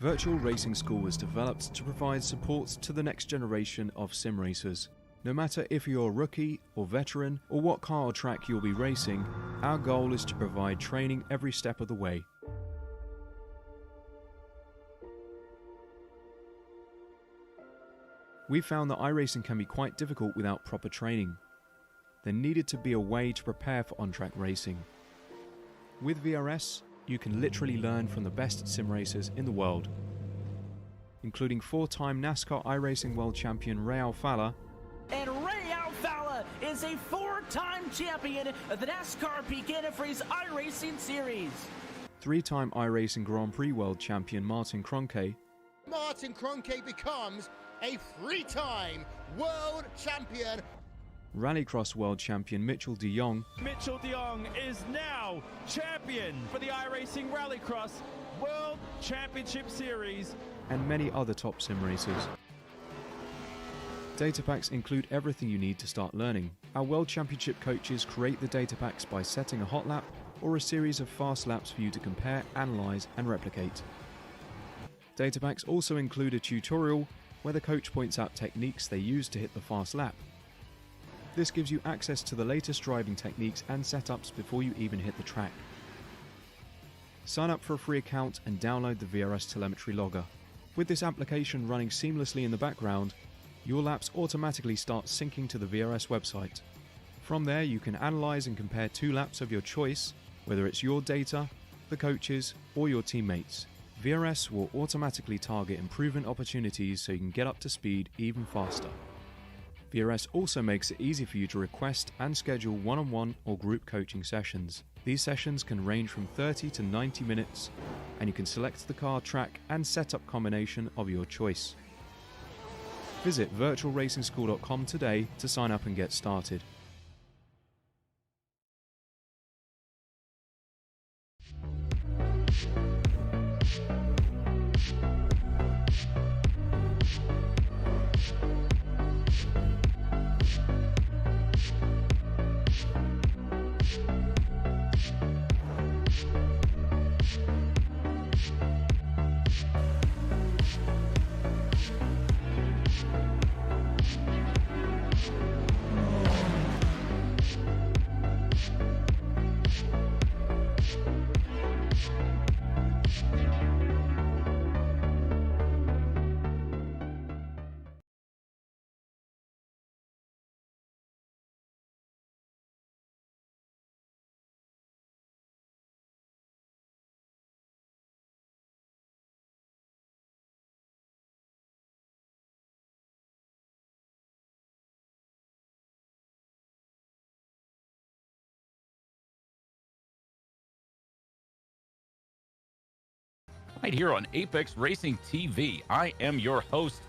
Virtual Racing School was developed to provide support to the next generation of sim racers. No matter if you're a rookie or veteran or what car or track you'll be racing, our goal is to provide training every step of the way. We found that iRacing can be quite difficult without proper training. There needed to be a way to prepare for on-track racing. With VRS, you can literally learn from the best sim racers in the world, including four-time NASCAR iRacing World Champion Ray Alfala. And Ray Alfala is a four-time champion of the NASCAR Peak Antifreeze iRacing Series. Three-time iRacing Grand Prix World Champion Martin Kroenke. Martin Kroenke becomes a three-time world champion. Rallycross World Champion Mitchell de Jong. Mitchell de Jong is now champion for the iRacing Rallycross World Championship Series. And many other top sim racers. Data packs include everything you need to start learning. Our World Championship coaches create the data packs by setting a hot lap or a series of fast laps for you to compare, analyze, and replicate. Data packs also include a tutorial where the coach points out techniques they use to hit the fast lap. This gives you access to the latest driving techniques and setups before you even hit the track. Sign up for a free account and download the VRS telemetry logger. With this application running seamlessly in the background, your laps automatically start syncing to the VRS website. From there, you can analyze and compare two laps of your choice, whether it's your data, the coaches, or your teammates. VRS will automatically target improvement opportunities so you can get up to speed even faster. VRS also makes it easy for you to request and schedule one-on-one or group coaching sessions. These sessions can range from 30 to 90 minutes, and you can select the car, track, and setup combination of your choice. Visit virtualracingschool.com today to sign up and get started. Right here on Apex Racing TV, I am your host,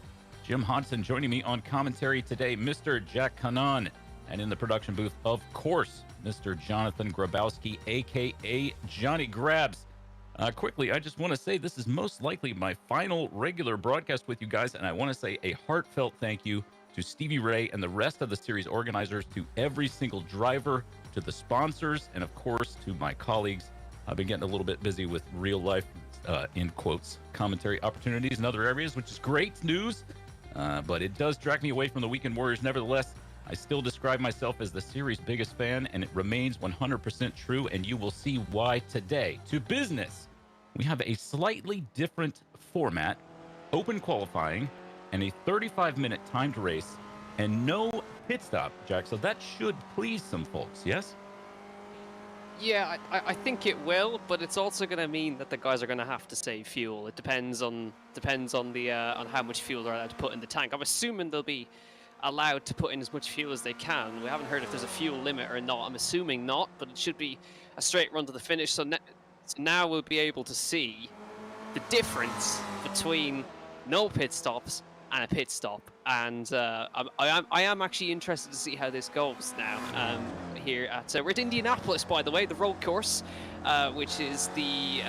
Jim Hodson. Joining me on commentary today, Mr. Jack Kanan, and in the production booth, of course, Mr. Jonathan Grabowski, aka Johnny Grabs. Quickly, I just want to say this is most likely my final regular broadcast with you guys, and I want to say a heartfelt thank you to Stevie Ray and the rest of the series organizers, to every single driver, to the sponsors, and of course to my colleagues. I've been getting a little bit busy with real life, in quotes, commentary opportunities in other areas, which is great news, but it does drag me away from the Weekend Warriors. Nevertheless, I still describe myself as the series' biggest fan, and it remains 100% true, and you will see why today. To business, we have a slightly different format, open qualifying, and a 35-minute timed race, and no pit stop, Jack, so that should please some folks, yes? Yeah, I think it will, but it's also going to mean that the guys are going to have to save fuel. It depends on on how much fuel they're allowed to put in the tank. I'm assuming they'll be allowed to put in as much fuel as they can. We haven't heard if there's a fuel limit or not. I'm assuming not, but it should be a straight run to the finish. So now we'll be able to see the difference between no pit stops and a pit stop. And I am actually interested to see how this goes now. Here at we're at Indianapolis, by the way, the road course, which is the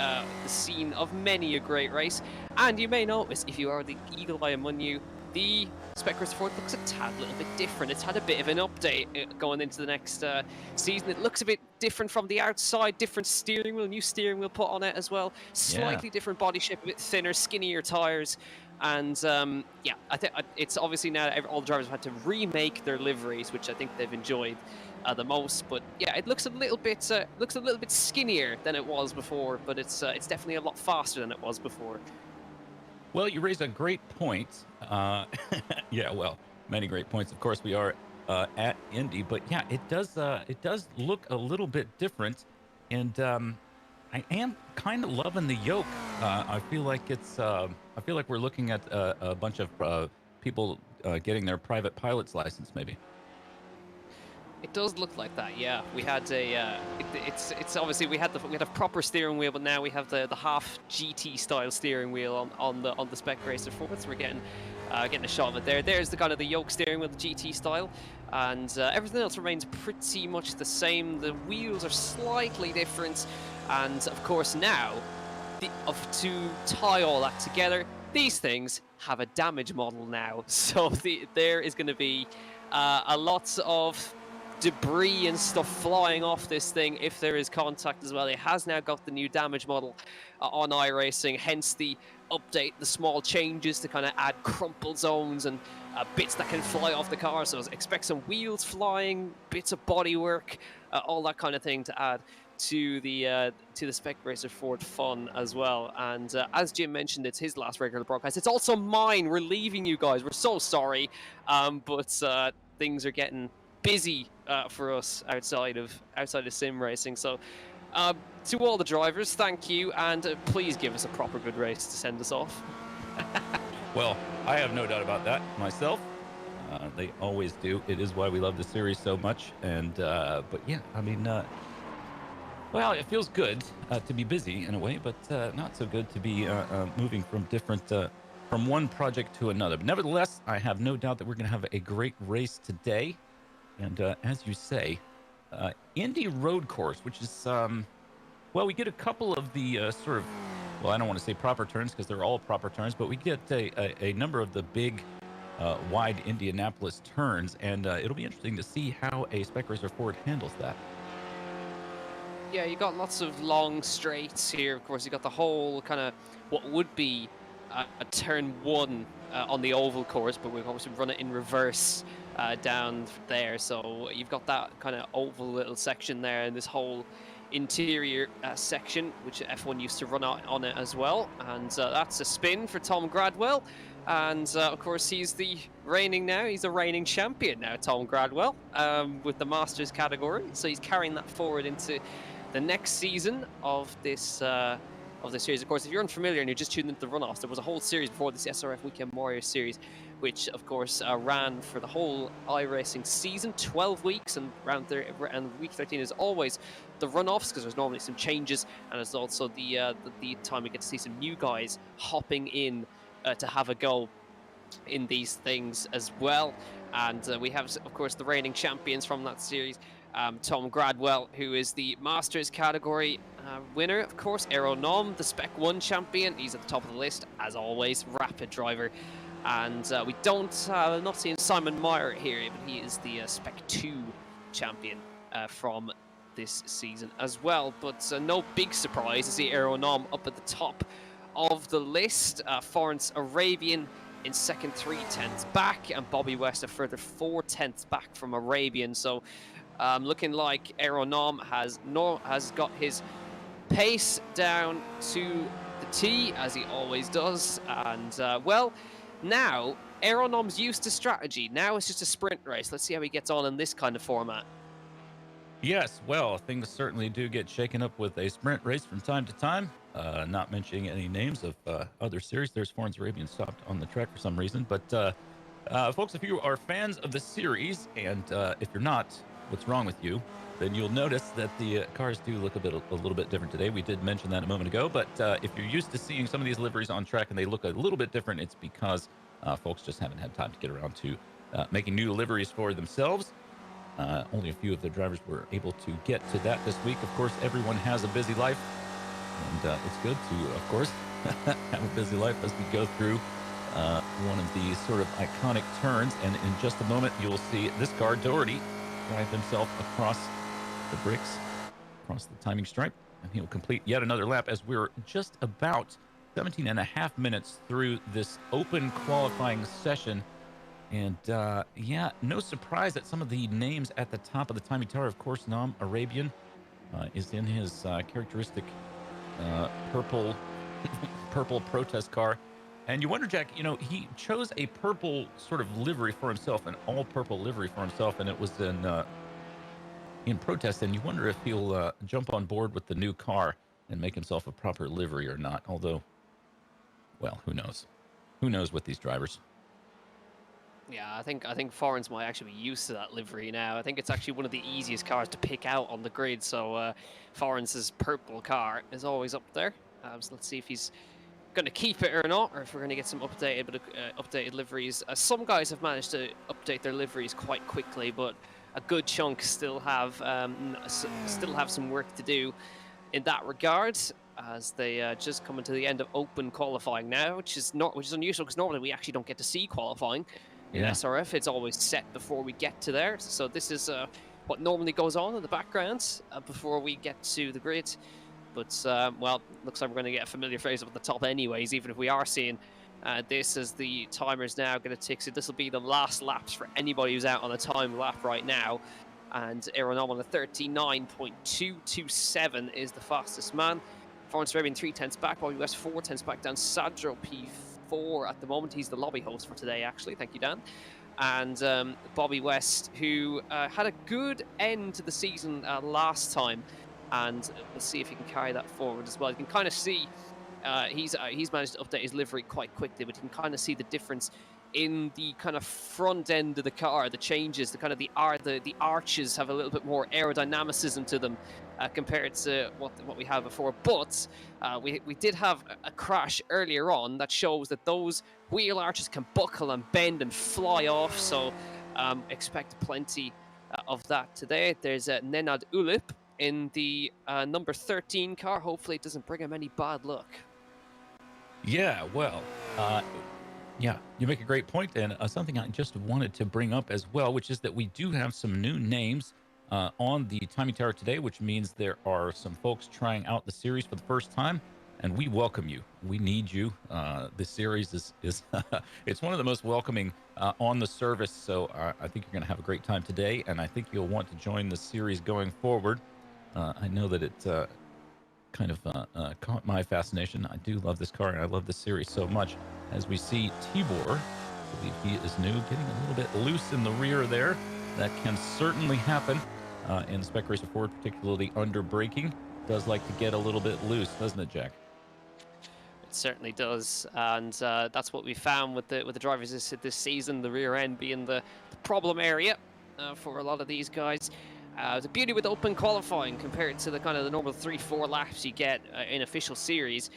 scene of many a great race. And you may notice, if you are the eagle eye among you, the Spec Racer 4 looks a tad little bit different. It's had a bit of an update going into the next season. It looks a bit different from the outside, different steering wheel, new steering wheel put on it as well. Slightly different body shape, a bit thinner, skinnier tires. And yeah, I think it's obviously now all the drivers have had to remake their liveries, which I think they've enjoyed the most. But yeah, it looks a little bit skinnier than it was before, but it's definitely a lot faster than it was before. Well, you raise a great point. Yeah, well, many great points. Of course, we are at Indy, but yeah, it does look a little bit different, and I am kind of loving the yoke. I feel like we're looking at a bunch of people getting their private pilot's license, maybe. It does look like that, yeah. We had a, it's obviously we had a proper steering wheel, but now we have the half GT style steering wheel on the Spec Racer 4. So we're getting a shot of it there. There's the kind of the yoke steering wheel, the GT style, and everything else remains pretty much the same. The wheels are slightly different, and of course now, to tie all that together, these things have a damage model now. So there is going to be a lot of debris and stuff flying off this thing if there is contact as well. It has now got the new damage model on iRacing, hence the update, the small changes to kind of add crumple zones and bits that can fly off the car. So expect some wheels flying, bits of bodywork, all that kind of thing to add to the Spec Racer Ford fun as well. And as Jim mentioned, it's his last regular broadcast. It's also mine. We're leaving you guys. We're so sorry, but things are getting busy for us outside of sim racing. So to all the drivers, thank you, and please give us a proper good race to send us off. Well, I have no doubt about that myself. They always do. It is why we love the series so much. And but yeah, I mean, well, it feels good to be busy in a way, but not so good to be moving from from one project to another. But nevertheless, I have no doubt that we're going to have a great race today. And as you say, Indy road course, which is, well, we get a couple of the sort of, well, I don't want to say proper turns because they're all proper turns, but we get a number of the big, wide Indianapolis turns, and it'll be interesting to see how a Spec Racer Ford handles that. Yeah, you got lots of long straights here. Of course, you got the whole kind of what would be a turn one on the oval course, but we've obviously run it in reverse down there. So you've got that kind of oval little section there, and this whole interior section, which F1 used to run on it as well. And that's a spin for Tom Gradwell. And of course, he's the reigning champion now, Tom Gradwell, with the Masters category. So he's carrying that forward into the next season of this series. Of course, if you're unfamiliar and you're just tuned into the runoffs, there was a whole series before this, SRF Weekend Warrior series, which of course ran for the whole iRacing season, 12 weeks, and week 13 is always the runoffs because there's normally some changes, and it's also the time we get to see some new guys hopping in to have a go in these things as well. And we have, of course, the reigning champions from that series. Tom Gradwell, who is the Masters category winner, of course. Aero Nom, the Spec 1 champion. He's at the top of the list, as always. Rapid driver. And we not seeing Simon Meyer here, but he is the Spec 2 champion from this season as well. But no big surprise to see Aero Nom up at the top of the list. Florence Arabian in second, 3/10 back, and Bobby West a further 4/10 back from Arabian. So looking like Aero Nom has got his pace down to the T, as he always does. And well, now Aero Nom's used to strategy. Now it's just a sprint race. Let's see how he gets on in this kind of format. Yes, well, things certainly do get shaken up with a sprint race from time to time. Not mentioning any names of other series. There's Florence Arabian stopped on the track for some reason. But folks, if you are fans of the series, and if you're not, what's wrong with you? Then you'll notice that the cars do look a little bit different today. We did mention that a moment ago. But if you're used to seeing some of these liveries on track and they look a little bit different, it's because folks just haven't had time to get around to making new liveries for themselves. Only a few of the drivers were able to get to that this week. Of course, everyone has a busy life, and it's good to, of course, have a busy life as we go through one of the sort of iconic turns. And in just a moment, you'll see this car, Doherty, drive himself across the bricks, across the timing stripe, and he'll complete yet another lap as we're just about 17 and a half minutes through this open qualifying session. And yeah, no surprise that some of the names at the top of the timing tower, of course, Nam Arabian is in his characteristic purple purple protest car. And you wonder, Jack, you know, he chose a purple sort of livery for himself, an all purple livery for himself, and it was in protest. And you wonder if he'll jump on board with the new car and make himself a proper livery or not. Although, well, who knows? Who knows with these drivers? Yeah, I think Forens might actually be used to that livery now. I think it's actually one of the easiest cars to pick out on the grid. So Forens's purple car is always up there. So let's see if he's going to keep it or not, or if we're going to get some updated liveries. Some guys have managed to update their liveries quite quickly, but a good chunk still have some work to do in that regard, as they just come into the end of open qualifying now, which is unusual because normally we actually don't get to see qualifying in SRF. It's always set before we get to there. So this is what normally goes on in the background before we get to the grid. But well, looks like we're going to get a familiar face up at the top anyways, even if we are seeing this as the timer's now going to tick. So this will be the last laps for anybody who's out on a time lap right now. And Aeronom on a 39.227 is the fastest man. Forens Arabian 3/10 back, Bobby West 4/10 back down. Sadro P4 at the moment. He's the lobby host for today, actually. Thank you, Dan. And Bobby West, who had a good end to the season last time. And we'll see if he can carry that forward as well. You can kind of see he's managed to update his livery quite quickly, but you can kind of see the difference in the kind of front end of the car, the changes, the kind of the arches have a little bit more aerodynamicism to them compared to what we had before. But we did have a crash earlier on that shows that those wheel arches can buckle and bend and fly off. So expect plenty of that today. There's Nenad Ulip in the number 13 car. Hopefully it doesn't bring him any bad luck. Yeah, well, yeah, you make a great point, and something I just wanted to bring up as well, which is that we do have some new names on the timing tower today, which means there are some folks trying out the series for the first time, and we welcome you. We need you. This series is it's one of the most welcoming on the service, so I think you're going to have a great time today, and I think you'll want to join the series going forward. I know that it kind of caught my fascination. I do love this car, and I love this series so much. As we see Tibor, I believe he is new, getting a little bit loose in the rear there. That can certainly happen in Spec Racer Ford, particularly under braking. Does like to get a little bit loose, doesn't it, Jack? It certainly does, and that's what we found with the drivers this season. The rear end being the problem area for a lot of these guys. The beauty with open qualifying compared to the kind of the normal 3-4 laps you get in official series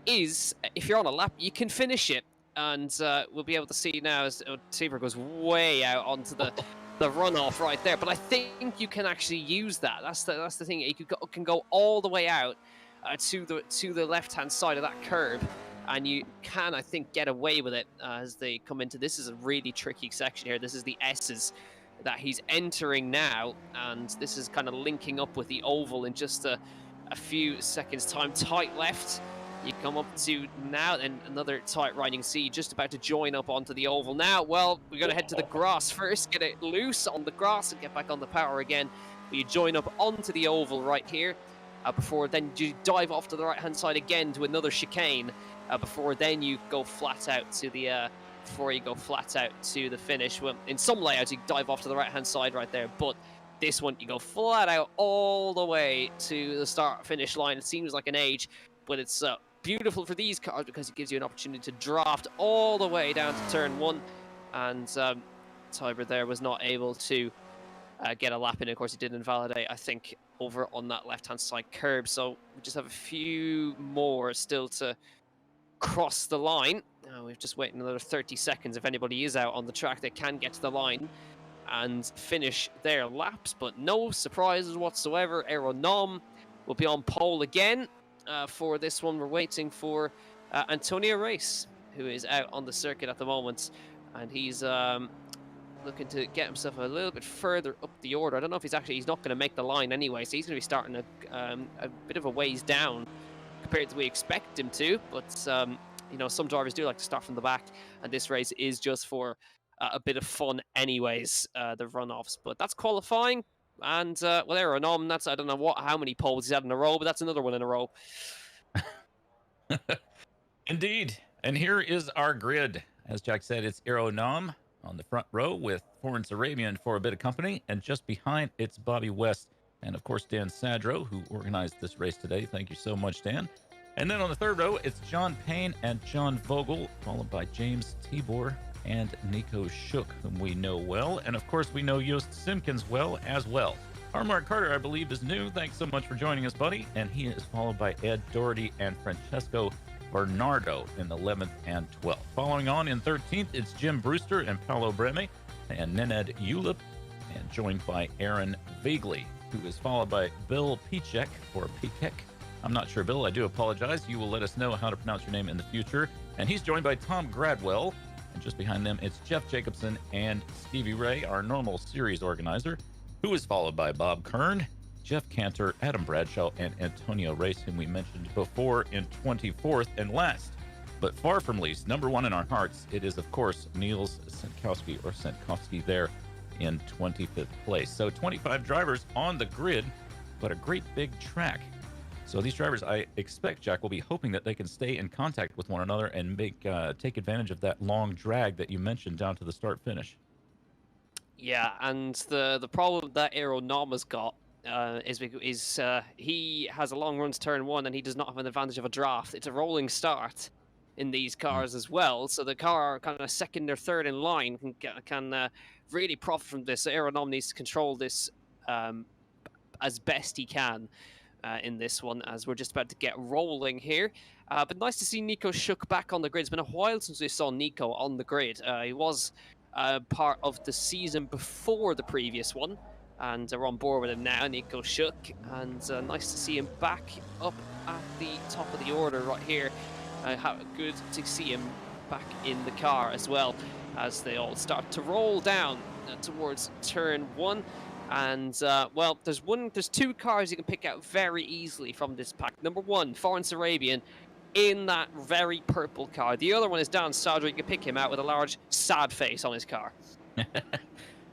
is if you're on a lap, you can finish it. And we'll be able to see now as Tibor goes way out onto the runoff right there. But I think you can actually use that. That's the thing. You can go all the way out to the left-hand side of that curb. And you can, I think, get away with it as they come into this. Is a really tricky section here. This is the S's that he's entering now, and this is kind of linking up with the oval in just a few seconds time. Tight left, you come up to now, and another tight right. You can see just about to join up onto the oval now. Well, we're going to head to the grass first, get it loose on the grass and get back on the power again. But you join up onto the oval right here before then you dive off to the right hand side again to another chicane before then you go flat out to the finish. Well, in some layouts you dive off to the right hand side right there, but this one you go flat out all the way to the start finish line. It seems like an age, but it's beautiful for these cars because it gives you an opportunity to draft all the way down to turn 1, and Tibor there was not able to get a lap in. Of course, he did invalidate, I think, over on that left hand side curb. So we just have a few more still to cross the line. We've just waited another 30 seconds. If anybody is out on the track, they can get to the line and finish their laps, but no surprises whatsoever. Aeronom will be on pole again for this one. We're waiting for Antonio Race who is out on the circuit at the moment, and he's looking to get himself a little bit further up the order. I don't know if he's not going to make the line anyway, so he's going to be starting a bit of a ways down compared to we expect him to. But you know, some drivers do like to start from the back, and this race is just for a bit of fun anyways, the runoffs. But that's qualifying, and well, vRunoffs, that's, I don't know how many poles he's had in a row, but that's another one in a row. Indeed. And here is our grid. As Jack said, it's vRunoffs on the front row with Florence Arabian for a bit of company, and just behind it's Bobby West and of course Dan Sadro, who organized this race today. Thank you so much, Dan. And then on the third row, it's John Payne and John Vogel, followed by James Tibor and Nico Shook, whom we know well. And of course, we know Joost Simkins well as well. Our Mark Carter, I believe, is new. Thanks so much for joining us, buddy. And he is followed by Ed Doherty and Francesco Bernardo in 11th and 12th. Following on in 13th, it's Jim Brewster and Paolo Breme and Nenad Ulip, and joined by Aaron Vagley, who is followed by Bill Pichek, or Pikek. I'm not sure, Bill. I do apologize. You will let us know how to pronounce your name in the future. And he's joined by Tom Gradwell. And just behind them, it's Jeff Jacobson and Stevie Ray, our normal series organizer, who is followed by Bob Kern, Jeff Cantor, Adam Bradshaw, and Antonio Race, whom we mentioned before, in 24th. And last, but far from least, number one in our hearts, it is, of course, Niels Senkowski, or Senkowski, there in 25th place. So 25 drivers on the grid, but a great big track. So these drivers, I expect, Jack, will be hoping that they can stay in contact with one another and take advantage of that long drag that you mentioned down to the start-finish. Yeah, and the problem that vRunoffs got is he has a long run to turn one, and he does not have an advantage of a draft. It's a rolling start in these cars as well, so the car kind of second or third in line can really profit from this. So vRunoffs needs to control this as best he can in this one, as we're just about to get rolling here. But nice to see Nico Shook back on the grid. It's been a while since we saw Nico on the grid. He was part of the season before the previous one, and we're on board with him now, Nico Shook, and nice to see him back up at the top of the order right here. Good to see him back in the car as well, as they all start to roll down towards turn one. And well, there's two cars you can pick out very easily from this pack. Number one, Florence Arabian in that very purple car. The other one is Dan Sadro. You can pick him out with a large sad face on his car.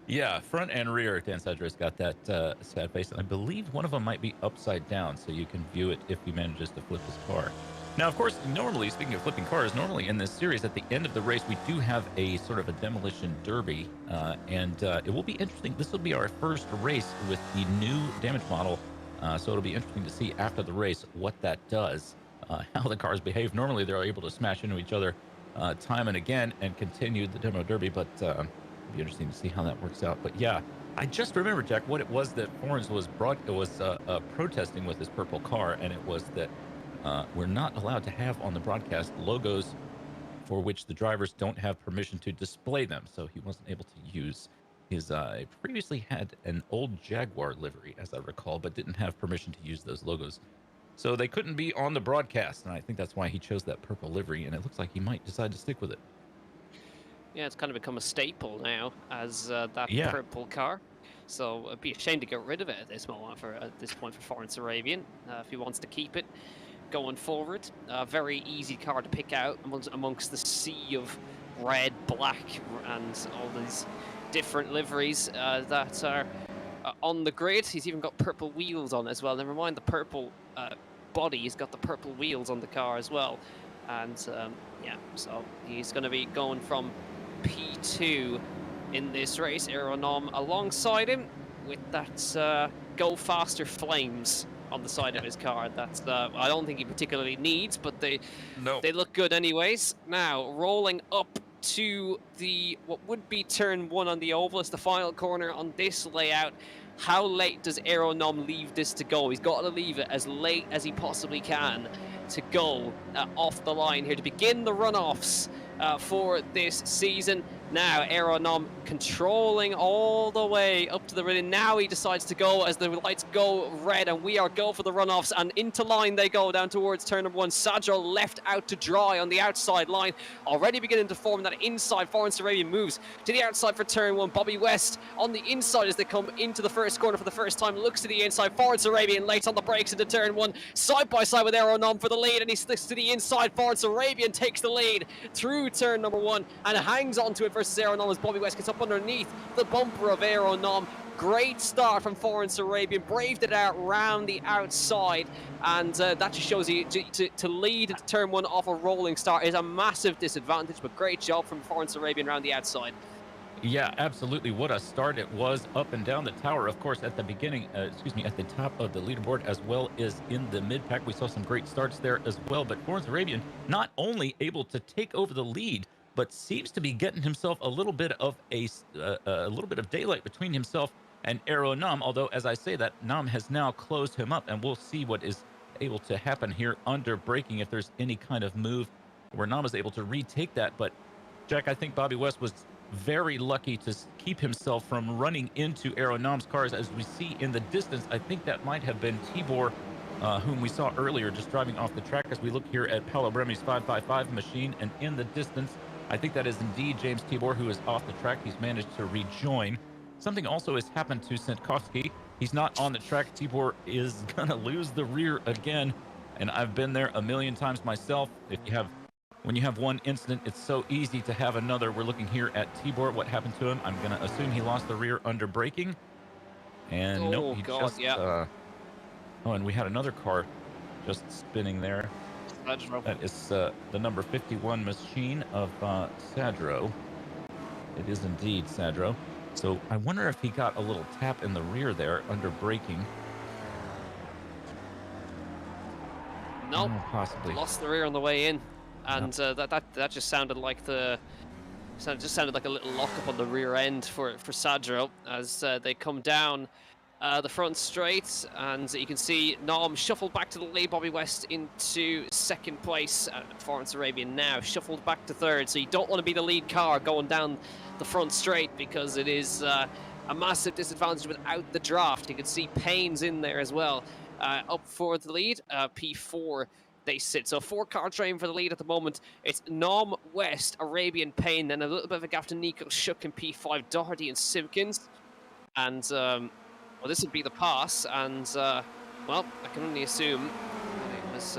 Yeah, front and rear, Dan Sadro's got that sad face. And I believe one of them might be upside down, so you can view it if he manages to flip his car. Now, of course, normally, speaking of flipping cars, normally in this series, at the end of the race, we do have a sort of a demolition derby, and it will be interesting. This will be our first race with the new damage model, so it'll be interesting to see after the race what that does, how the cars behave. Normally, they're able to smash into each other time and again and continue the demo derby, but it'll be interesting to see how that works out. But yeah, I just remember, Jack, what it was that Florence was protesting with his purple car, and it was that we're not allowed to have on the broadcast logos for which the drivers don't have permission to display them. So he wasn't able to use his, previously had an old Jaguar livery, as I recall, but didn't have permission to use those logos. So they couldn't be on the broadcast, and I think that's why he chose that purple livery, and it looks like he might decide to stick with it. Yeah, it's kind of become a staple now as that purple car. So it'd be a shame to get rid of it at this moment, at this point for Florence Arabian, if he wants to keep it going forward. Very easy car to pick out amongst the sea of red, black, and all these different liveries that are on the grid. He's even got purple wheels on as well. Never mind the purple body, he's got the purple wheels on the car as well. And yeah, so he's going to be going from P2 in this race. vRunoffs alongside him with that Go Faster flames on the side of his car. That's I don't think he particularly needs, but they look good anyways. Now rolling up to the what would be turn one on the oval. It's the final corner on this layout. How late does vRunoffs leave this to go? He's got to leave it as late as he possibly can to go off the line here to begin the runoffs for this season. Now, Aeronom controlling all the way up to the rim. Now he decides to go as the lights go red, and we are go for the runoffs, and into line they go down towards turn number 1. Sadro left out to dry on the outside line, already beginning to form that inside. Foreign Sarabian moves to the outside for turn 1. Bobby West on the inside as they come into the first corner for the first time, looks to the inside. Foreign Sarabian late on the brakes into turn 1, side by side with Aeronom for the lead, and he sticks to the inside. Foreign Sarabian takes the lead through turn number 1 and hangs onto it versus Aeronom as Bobby West gets up underneath the bumper of Aeronom. Great start from Foreign Sarabian, braved it out round the outside, and that just shows you to lead turn 1 off a rolling start is a massive disadvantage, but great job from Foreign Sarabian around the outside. Yeah, absolutely. What a start it was up and down the tower. Of course, at the beginning, at the top of the leaderboard, as well as in the mid-pack, we saw some great starts there as well. But Foreign Sarabian not only able to take over the lead, but seems to be getting himself a little bit of daylight between himself and Aeronom. Although, as I say that, Nam has now closed him up, and we'll see what is able to happen here under braking if there's any kind of move where Nam is able to retake that. But Jack, I think Bobby West was very lucky to keep himself from running into Aeronom's cars. As we see in the distance, I think that might have been Tibor, whom we saw earlier just driving off the track as we look here at Paolo Bremi's 555 machine. And in the distance, I think that is indeed James Tibor, who is off the track. He's managed to rejoin. Something also has happened to Sentkovsky. He's not on the track. Tibor is going to lose the rear again. And I've been there a million times myself. When you have one incident, it's so easy to have another. We're looking here at Tibor. What happened to him? I'm going to assume he lost the rear under braking. And nope, he just... Yeah. Oh, and we had another car just spinning there. That is the number 51 machine of Sadro. It is indeed Sadro. So I wonder if he got a little tap in the rear there under braking. Nope. Possibly. Lost the rear on the way in. And that just sounded like sounded like a little lockup on the rear end for Sadro as they come down the front straight, and you can see Nom shuffled back to the lead. Bobby West into second place. Foreign Sarabian now shuffled back to third. So you don't want to be the lead car going down the front straight because it is a massive disadvantage without the draft. You can see Payne's in there as well. Up for the lead, P4 they sit. So 4-car train for the lead at the moment. It's Nom, West, Arabian, Payne, then a little bit of a gap to Nico, Shook, and P5, Doherty and Simpkins. And, well, this would be the pass, and, well, I can only assume it was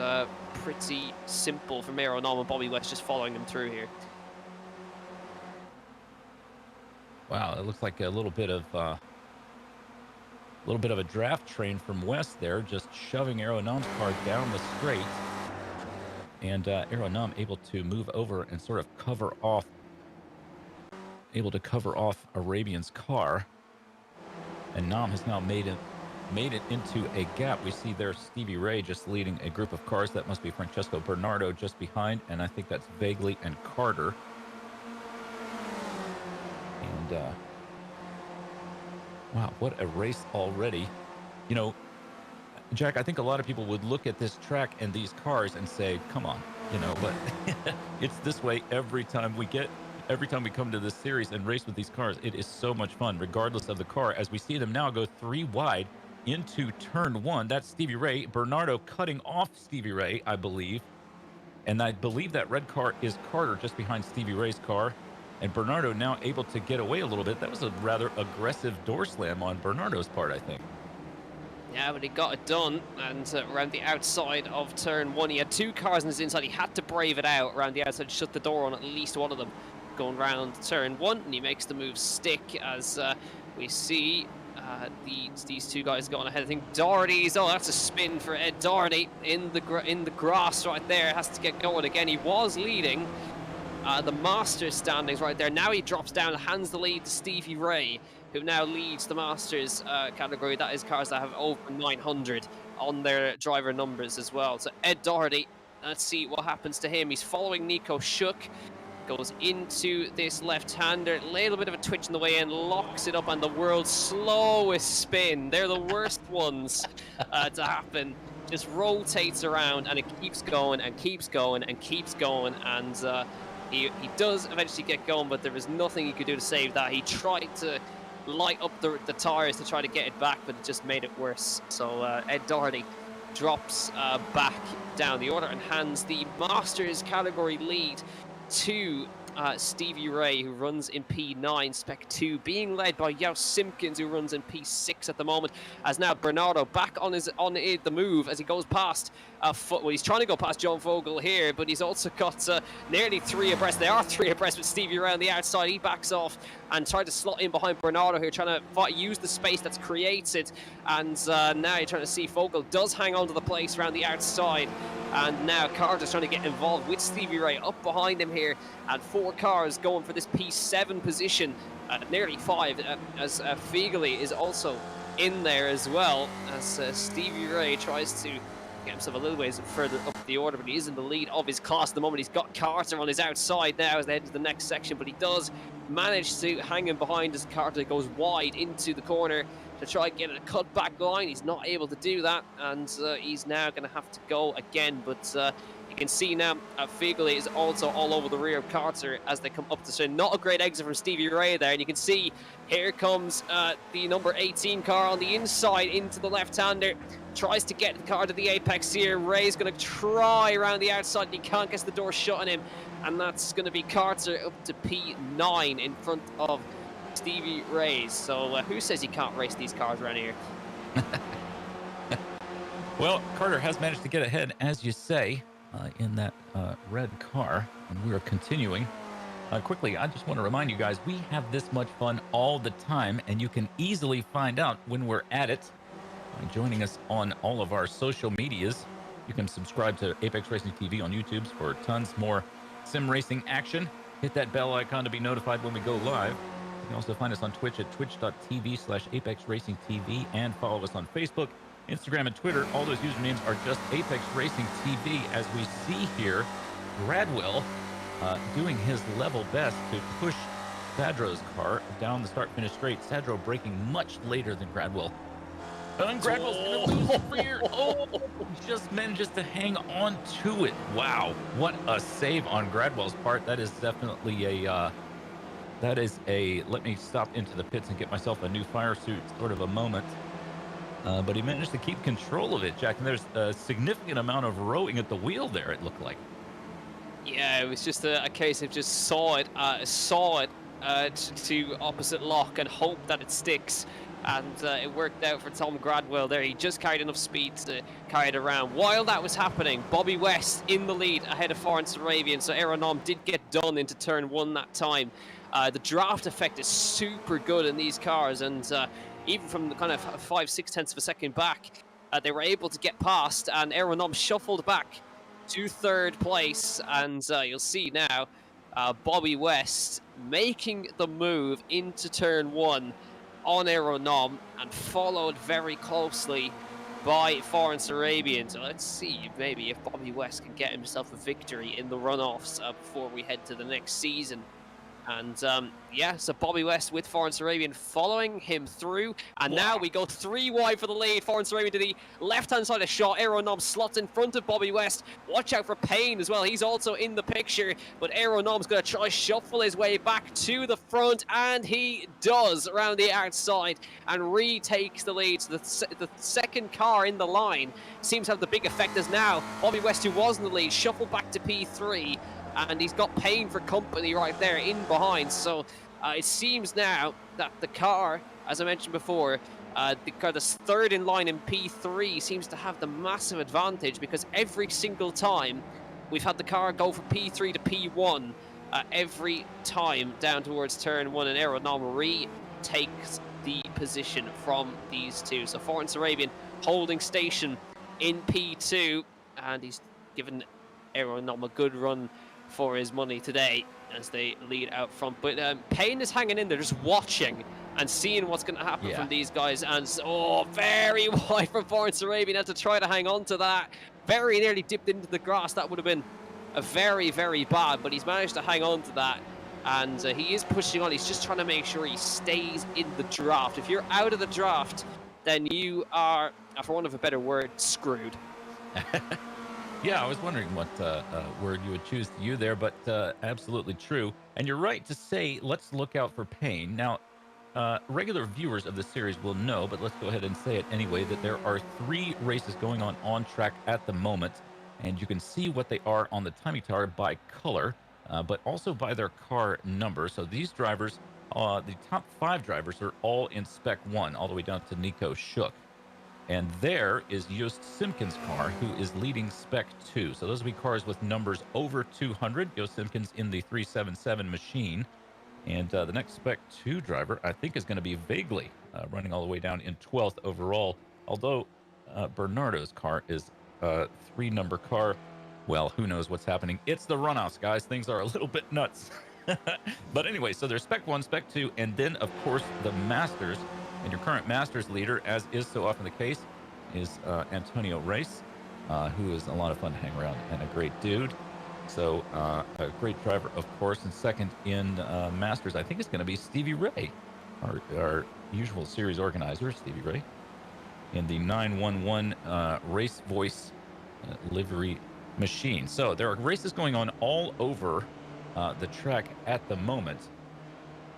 pretty simple for Aeronom and Bobby West just following him through here. Wow, it looks like a little bit of a draft train from West there, just shoving Aeronom's car down the straight. And Aeronom able to move over and sort of cover off Arabian's car. And Nam has now made it into a gap. We see there Stevie Ray just leading a group of cars. That must be Francesco Bernardo just behind, and I think that's Vagley and Carter. And wow, what a race already. You know, Jack, I think a lot of people would look at this track and these cars and say, come on, you know, but it's this way every time we come to this series and race with these cars. It is so much fun, regardless of the car, as we see them now go 3 wide into turn 1. That's Stevie Ray. Bernardo cutting off Stevie Ray, I believe. And I believe that red car is Carter just behind Stevie Ray's car. And Bernardo now able to get away a little bit. That was a rather aggressive door slam on Bernardo's part, I think. Yeah, but he got it done, and around the outside of turn 1, he had 2 cars on his inside. He had to brave it out around the outside, shut the door on at least one of them going round turn 1, and he makes the move stick as we see these 2 guys going ahead. I think Doherty's, oh, that's a spin for Ed Doherty in the grass right there. Has to get going again. He was leading the Masters standings right there. Now he drops down and hands the lead to Stevie Ray, who now leads the Masters category. That is cars that have over 900 on their driver numbers as well. So Ed Doherty, let's see what happens to him. He's following Nico Shook. Goes into this left-hander, a little bit of a twitch in the way in, locks it up, and the world's slowest spin. They're the worst ones to happen. Just rotates around, and it keeps going and keeps going and keeps going, and He does eventually get going, but there was nothing he could do to save that. He tried to light up the tires to try to get it back, but it just made it worse. So Ed Doherty drops back down the order and hands the Masters category lead to Stevie Ray, who runs in P9, Spec 2, being led by Yao Simpkins, who runs in P6 at the moment, as now Bernardo back on the move as he goes past well, he's trying to go past John Vogel here, but he's also got nearly 3 abreast. They are 3 abreast with Stevie Ray on the outside. He backs off and tried to slot in behind Bernardo here, trying to use the space that's created. And now you're trying to see Vogel does hang on to the place around the outside. And now Carter's trying to get involved with Stevie Ray up behind him here. And 4 cars going for this P7 position, nearly 5, as Figoli is also in there as well, as Stevie Ray tries to get himself a little ways further up the order, but he is in the lead of his class at the moment. He's got Carter on his outside now as they head to the next section, but he does manage to hang him behind as Carter goes wide into the corner to try and get a cut back line. He's not able to do that, and he's now going to have to go again, but you can see now Figoli is also all over the rear of Carter as they come up to turn. Not a great exit from Stevie Ray there, and you can see here comes the number 18 car on the inside into the left-hander. Tries to get the car to the apex here. Ray's going to try around the outside, and he can't get the door shut on him, and that's going to be Carter up to P9 in front of Stevie Ray. So who says you can't race these cars around here? Well, Carter has managed to get ahead, as you say, in that red car, and we are continuing. Quickly, I just want to remind you guys, we have this much fun all the time, and you can easily find out when we're at it by joining us on all of our social medias. You can subscribe to Apex Racing TV on YouTube for tons more sim racing action. Hit that bell icon to be notified when we go live. You can also find us on Twitch at twitch.tv/ApexRacingTV, and follow us on Facebook, Instagram, and Twitter. All those usernames are just Apex Racing TV. As we see here, Gradwell doing his level best to push Sadro's car down the start-finish straight. Sadro braking much later than Gradwell. And Gradwell's going to lose rear. Oh, he just manages to hang on to it. Wow, what a save on Gradwell's part. That is definitely a let me stop into the pits and get myself a new fire suit sort of a moment. But he managed to keep control of it, Jack. And there's a significant amount of rowing at the wheel there, it looked like. Yeah, it was just a case of just saw it to opposite lock and hope that it sticks. And it worked out for Tom Gradwell there. He just carried enough speed to carry it around. While that was happening, Bobby West in the lead ahead of Foreign Sarabian. So Aeronom did get done into turn 1 that time. The draft effect is super good in these cars, and even from the kind of 5-6 tenths of a second back, they were able to get past, and Aeronom shuffled back to 3rd place. And you'll see now Bobby West making the move into turn 1 on Aeronom, and followed very closely by Foreign Sarabian. So let's see maybe if Bobby West can get himself a victory in the runoffs before we head to the next season. And yeah, so Bobby West with Foreign Sarabian following him through. And now we go 3 wide for the lead. Foreign Sarabian to the left-hand side of shot. Aeronom slots in front of Bobby West. Watch out for Payne as well. He's also in the picture. But Aeronom's going to try shuffle his way back to the front. And he does around the outside and retakes the lead. So the second car in the line seems to have the big effect, as now Bobby West, who was in the lead, shuffled back to P3. And he's got Payne for company right there in behind. So it seems now that the car, as I mentioned before, the car that's 3rd in line in P3 seems to have the massive advantage, because every single time we've had the car go from P3 to P1, every time down towards turn 1, and Aeronom retakes the position from these two. So Foreign Sarabian holding station in P2, and he's given Aeronom a good run for his money today as they lead out front. But Payne is hanging in there, just watching and seeing what's going to happen from these guys. And very wide from Foreign Sarabian. Had to try to hang on to that. Very nearly dipped into the grass. That would have been a very, very bad, but he's managed to hang on to that. And he is pushing on. He's just trying to make sure he stays in the draft. If you're out of the draft, then you are, for want of a better word, screwed. Yeah, I was wondering what word you would choose to use there, but absolutely true. And you're right to say, let's look out for pain. Now, regular viewers of the series will know, but let's go ahead and say it anyway, that there are 3 races going on track at the moment, and you can see what they are on the timing tower by color, but also by their car number. So these drivers, the top 5 drivers are all in Spec 1, all the way down to Nico Shook. And there is Joost Simpkins' car, who is leading Spec 2. So those will be cars with numbers over 200. Joost Simpkins in the 377 machine. And the next Spec 2 driver, I think, is going to be Vaguely, running all the way down in 12th overall. Although Bernardo's car is a 3-number car. Well, who knows what's happening. It's the runoffs, guys. Things are a little bit nuts. But anyway, so there's Spec 1, Spec 2, and then, of course, the Masters. And your current Masters leader, as is so often the case, is Antonio Race, who is a lot of fun to hang around and a great dude. So a great driver, of course. And second in Masters, I think it's going to be Stevie Ray, our usual series organizer, Stevie Ray, in the 911 Race Voice livery machine. So there are races going on all over the track at the moment.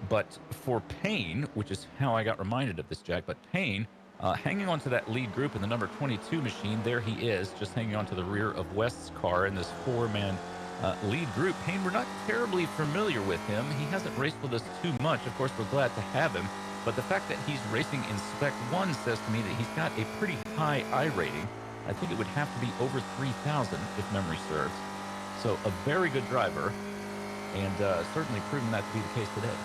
But for Payne, which is how I got reminded of this, Jack, but Payne, hanging on to that lead group in the number 22 machine, there he is, just hanging on to the rear of West's car in this 4-man lead group. Payne, we're not terribly familiar with him. He hasn't raced with us too much. Of course, we're glad to have him. But the fact that he's racing in Spec 1 says to me that he's got a pretty high I rating. I think it would have to be over 3,000 if memory serves. So a very good driver, and certainly proven that to be the case today.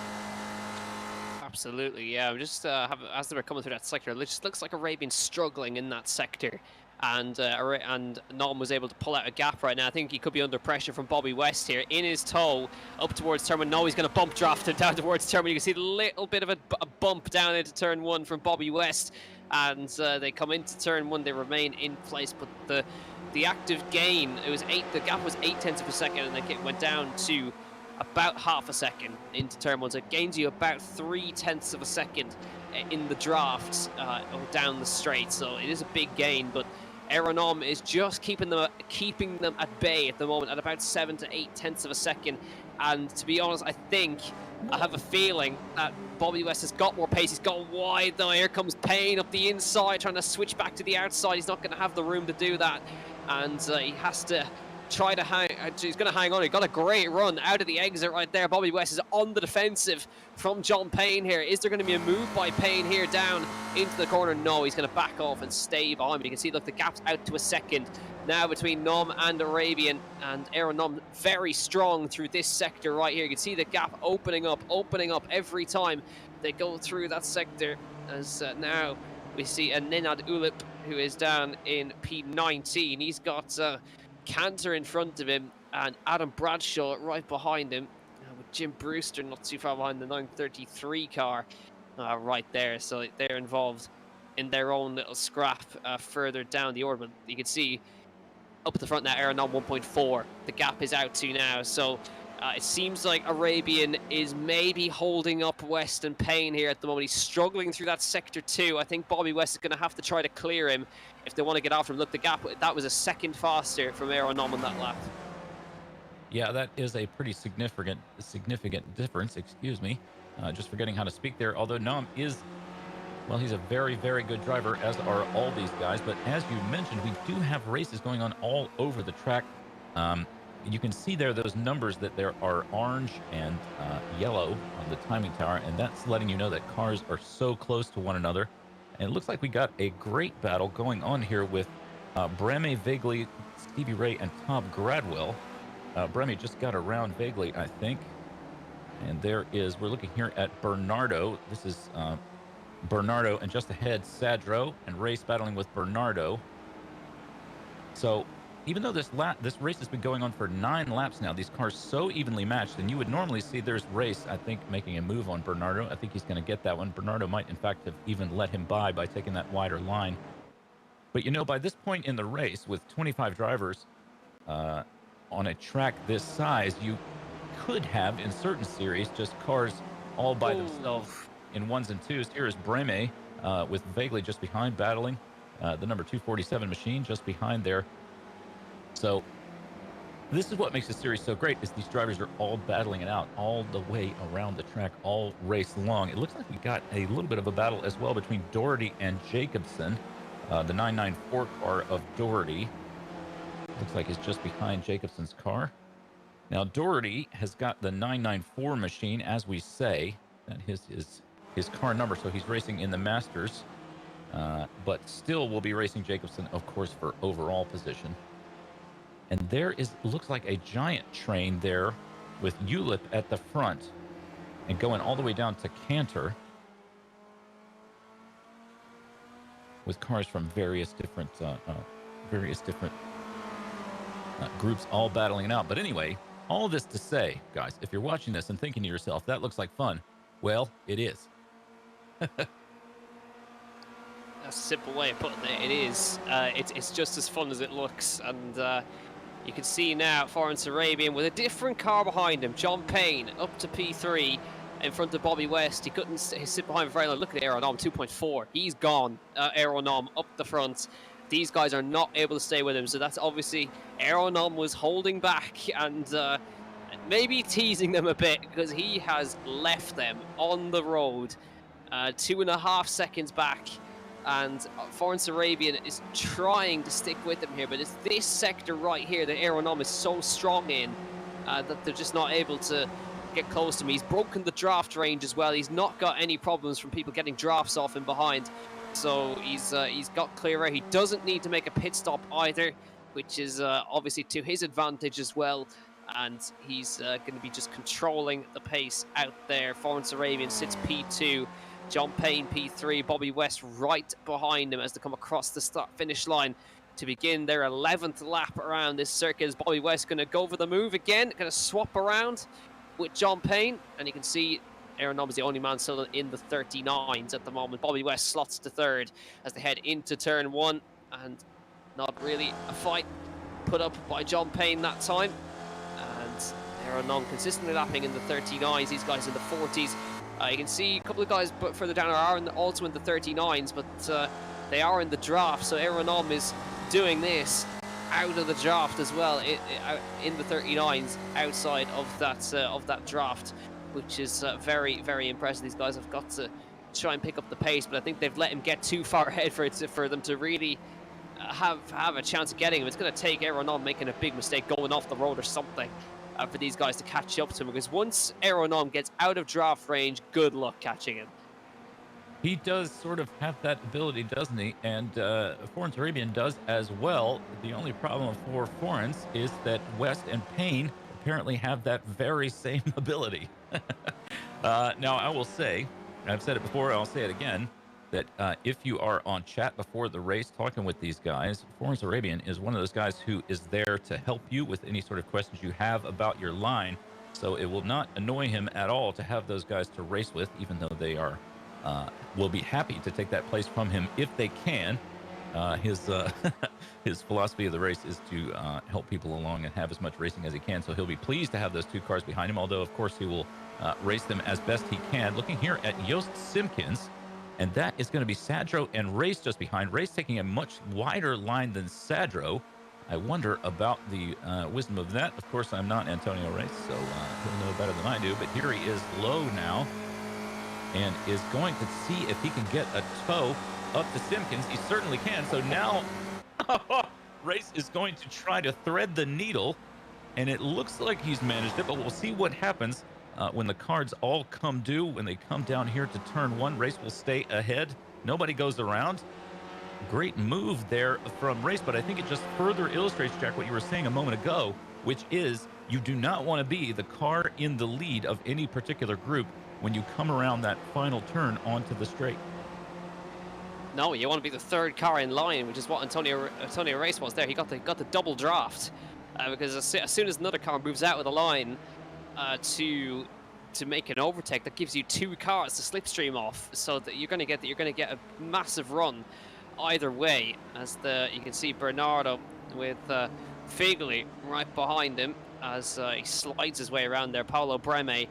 Absolutely, yeah. Just as they were coming through that sector, it just looks like Arabian struggling in that sector, and Nom was able to pull out a gap right now. I think he could be under pressure from Bobby West here in his toe up towards turn 1. No, he's going to bump draft him down towards turn 1. You can see a little bit of a bump down into turn 1 from Bobby West, and they come into turn 1. They remain in place, but the active gain, it was 8. The gap was 0.8 of a second, and then it went down to about half a second into turn 1, so it gains you about 0.3 of a second in the drafts down the straight. So it is a big gain, but Aeronom is just keeping them at bay at the moment at about 7 to 0.8 of a second. And to be honest, I have a feeling that Bobby West has got more pace. He's gone wide though. Here comes Payne up the inside, trying to switch back to the outside. He's not going to have the room to do that, and he has to try to hang. He's going to hang on. He got a great run out of the exit right there. Bobby West is on the defensive from John Payne here. Is there going to be a move by Payne here down into the corner? No, he's going to back off and stay behind. But you can see, look, the gap's out to a second now between Nom and Arabian, and Aeronom very strong through this sector right here. You can see the gap opening up every time they go through that sector. As now we see a Nenad Ulip, who is down in P19. He's got Cantor in front of him and Adam Bradshaw right behind him, with Jim Brewster not too far behind the 933 car right there. So they're involved in their own little scrap further down the order. But you can see up at the front now, Aeronom 1.4. The gap is out to now. So it seems like Arabian is maybe holding up West and Payne here at the moment. He's struggling through that sector 2. I think Bobby West is going to have to try to clear him if they want to get after him. Look, the gap, that was a second faster from Aeronom on that lap. Yeah, that is a pretty significant difference, excuse me. Just forgetting how to speak there. Although Nom is, well, he's a very, very good driver, as are all these guys. But as you mentioned, we do have races going on all over the track. You can see there those numbers that there are orange and yellow on the timing tower, and that's letting you know that cars are so close to one another. And it looks like we got a great battle going on here with Breme Vaguely, Stevie Ray, and Tom Gradwell. Breme just got around Vaguely, I think. And there is, we're looking here at Bernardo. This is Bernardo, and just ahead, Sadro, and Race battling with Bernardo. So even though this race has been going on for 9 laps now, these cars so evenly matched, and you would normally see there's Race, I think, making a move on Bernardo. I think he's going to get that one. Bernardo might, in fact, have even let him by taking that wider line. But, you know, by this point in the race, with 25 drivers on a track this size, you could have, in certain series, just cars all by themselves in 1s and 2s. Here is Breme with Vaguely just behind, battling the number 247 machine just behind there. So this is what makes the series so great, is these drivers are all battling it out all the way around the track, all race long. It looks like we got a little bit of a battle as well between Doherty and Jacobson. The 994 car of Doherty looks like it's just behind Jacobson's car. Now, Doherty has got the 994 machine, as we say. That is his car number, so he's racing in the Masters. But still will be racing Jacobson, of course, for overall position. And there looks like a giant train there with Ulip at the front and going all the way down to Cantor with cars from various different groups all battling it out. But anyway, all this to say, guys, if you're watching this and thinking to yourself, that looks like fun, well, it is. That's a simple way of putting it. It is. It's just as fun as it looks. And you can see now Florence Arabian with a different car behind him. John Payne up to P3 in front of Bobby West. He couldn't sit behind very long. Look at Aeronom 2.4. He's gone. Aeronom up the front. These guys are not able to stay with him. So that's obviously Aeronom was holding back and maybe teasing them a bit, because he has left them on the road 2.5 seconds back. And Florence Arabian is trying to stick with him here, but it's this sector right here that Aeronom is so strong in that they're just not able to get close to him. He's broken the draft range as well. He's not got any problems from people getting drafts off him behind. So he's got clear air. He doesn't need to make a pit stop either, which is obviously to his advantage as well. And he's going to be just controlling the pace out there. Florence Arabian sits P2. John Payne P3, Bobby West right behind him as they come across the finish line to begin their 11th lap around this circuit. Is Bobby West going to go for the move again, going to swap around with John Payne, and you can see Aeronom is the only man still in the 39s at the moment. Bobby West slots to third as they head into turn 1, and not really a fight put up by John Payne that time. And Aeronom consistently lapping in the 39s, these guys in the 40s. You can see a couple of guys further down are also in the 39s, but they are in the draft. So Aeronom is doing this out of the draft as well, in the 39s, outside of that draft, which is very, very impressive. These guys have got to try and pick up the pace, but I think they've let him get too far ahead for them to really have a chance of getting him. It's going to take Aeronom making a big mistake, going off the road or something, for these guys to catch up to him, because once Aeronom gets out of draft range, good luck catching him. He does sort of have that ability, doesn't he? And Florence Arabian does as well. The only problem for Florence is that West and Payne apparently have that very same ability. Now, I will say, I've said it before, I'll say it again, that if you are on chat before the race talking with these guys, Florence Arabian is one of those guys who is there to help you with any sort of questions you have about your line. So it will not annoy him at all to have those guys to race with, even though they are will be happy to take that place from him if they can. His philosophy of the race is to help people along and have as much racing as he can. So he'll be pleased to have those two cars behind him, although, of course, he will race them as best he can. Looking here at Joost Simpkins, and that is going to be Sadro and Race just behind. Race taking a much wider line than Sadro. I wonder about the wisdom of that. Of course, I'm not Antonio Race, so he'll know better than I do. But here he is low now and is going to see if he can get a tow up to Simpkins. He certainly can. So now Race is going to try to thread the needle, and it looks like he's managed it, but we'll see what happens when the cards all come due. When they come down here to turn 1, Race will stay ahead. Nobody goes around. Great move there from Race, but I think it just further illustrates, Jack, what you were saying a moment ago, which is you do not want to be the car in the lead of any particular group when you come around that final turn onto the straight. No, you want to be the third car in line, which is what Antonio Race was there. He got the double draft because as soon as another car moves out of the line to make an overtake, that gives you 2 cars to slipstream off, so that you're going to get a massive run either way. As you can see Bernardo with Figley right behind him as he slides his way around there. Paolo Breme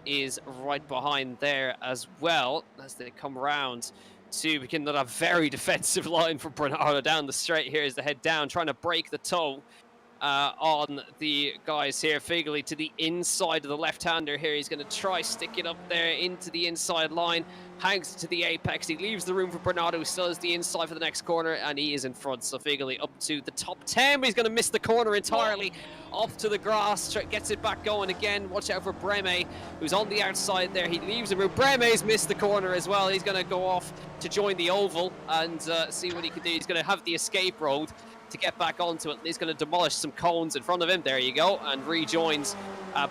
is right behind there as well as they come round to begin a very defensive line for Bernardo down the straight here as they head down, trying to break the tow on the guys here. Figally to the inside of the left-hander here. He's going to try stick it up there into the inside line. Hangs to the apex. He leaves the room for Bernardo, who still has the inside for the next corner, and he is in front. So Figally up to the top 10, but he's going to miss the corner entirely. Off to the grass, gets it back going again. Watch out for Breme, who's on the outside there. He leaves the room. Breme's missed the corner as well. He's going to go off to join the oval and see what he can do. He's going to have the escape road to get back onto it. He's going to demolish some cones in front of him. There you go, and rejoins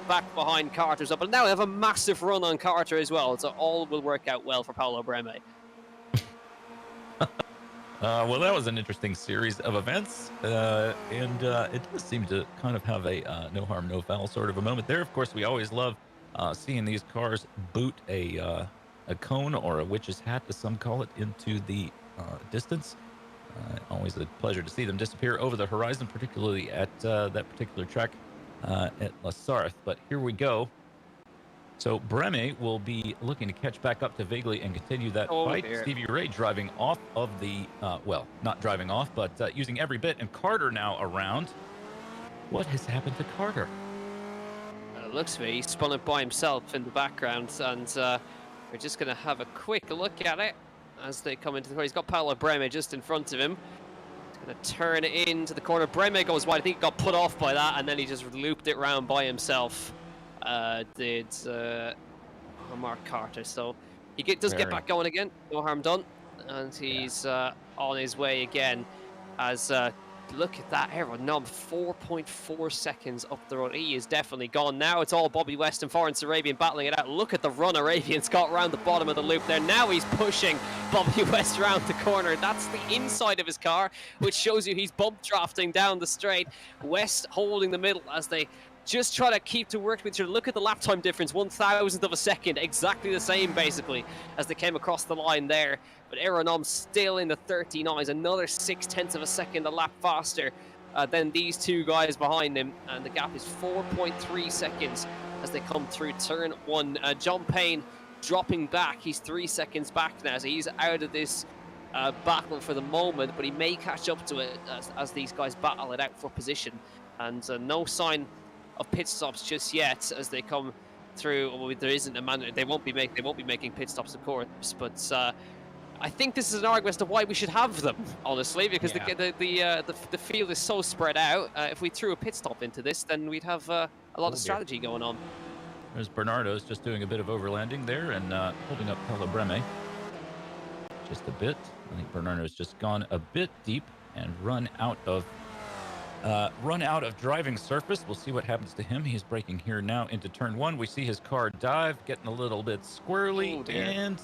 back behind Carter. But now they have a massive run on Carter as well, so all will work out well for Paolo Breme. Well, that was an interesting series of events, and it does seem to kind of have a no harm, no foul sort of a moment there. Of course, we always love seeing these cars boot a cone or a witch's hat, as some call it, into the distance. Always a pleasure to see them disappear over the horizon, particularly at that particular track at La Sarthe. But here we go. So Breme will be looking to catch back up to Vigley and continue that fight. Dear. Stevie Ray driving off of the, well, not driving off, but using every bit. And Carter now around. What has happened to Carter? It looks to me he spun it by himself in the background, and we're just going to have a quick look at it as they come into the corner. He's got Paolo Breme just in front of him. He's going to turn it into the corner. Breme goes wide. I think he got put off by that, and then he just looped it round by himself. Did Mark Carter. So he does get back going again. No harm done. And he's on his way again as look at that aeronom, 4.4 seconds up the road. He is definitely gone now. It's all Bobby West and Florence Arabian battling it out. Look at the run Arabian's got around the bottom of the loop there. Now he's pushing Bobby West around the corner. That's the inside of his car, which shows you he's bump drafting down the straight. West holding the middle as they just try to keep to work with each other. Look at the lap time difference, 1,000th of a second, exactly the same basically as they came across the line there. But Aeronom still in the 39s, another 0.6 of a second a lap faster than these two guys behind him, and the gap is 4.3 seconds as they come through turn one. John Payne dropping back, he's 3 seconds back now, so he's out of this battle for the moment, but he may catch up to it as these guys battle it out for position. And no sign of pit stops just yet as they come through. Well, there isn't a man. They won't be making pit stops, of course. But I think this is an argument as to why we should have them, honestly, because the field is so spread out. If we threw a pit stop into this, then we'd have a lot of strategy going on. There's Bernardo's just doing a bit of overlanding there and holding up Paolo Breme just a bit. I think Bernardo's just gone a bit deep and run out of driving surface. We'll see what happens to him. He's braking here now into turn one. We see his car dive, getting a little bit squirrely, and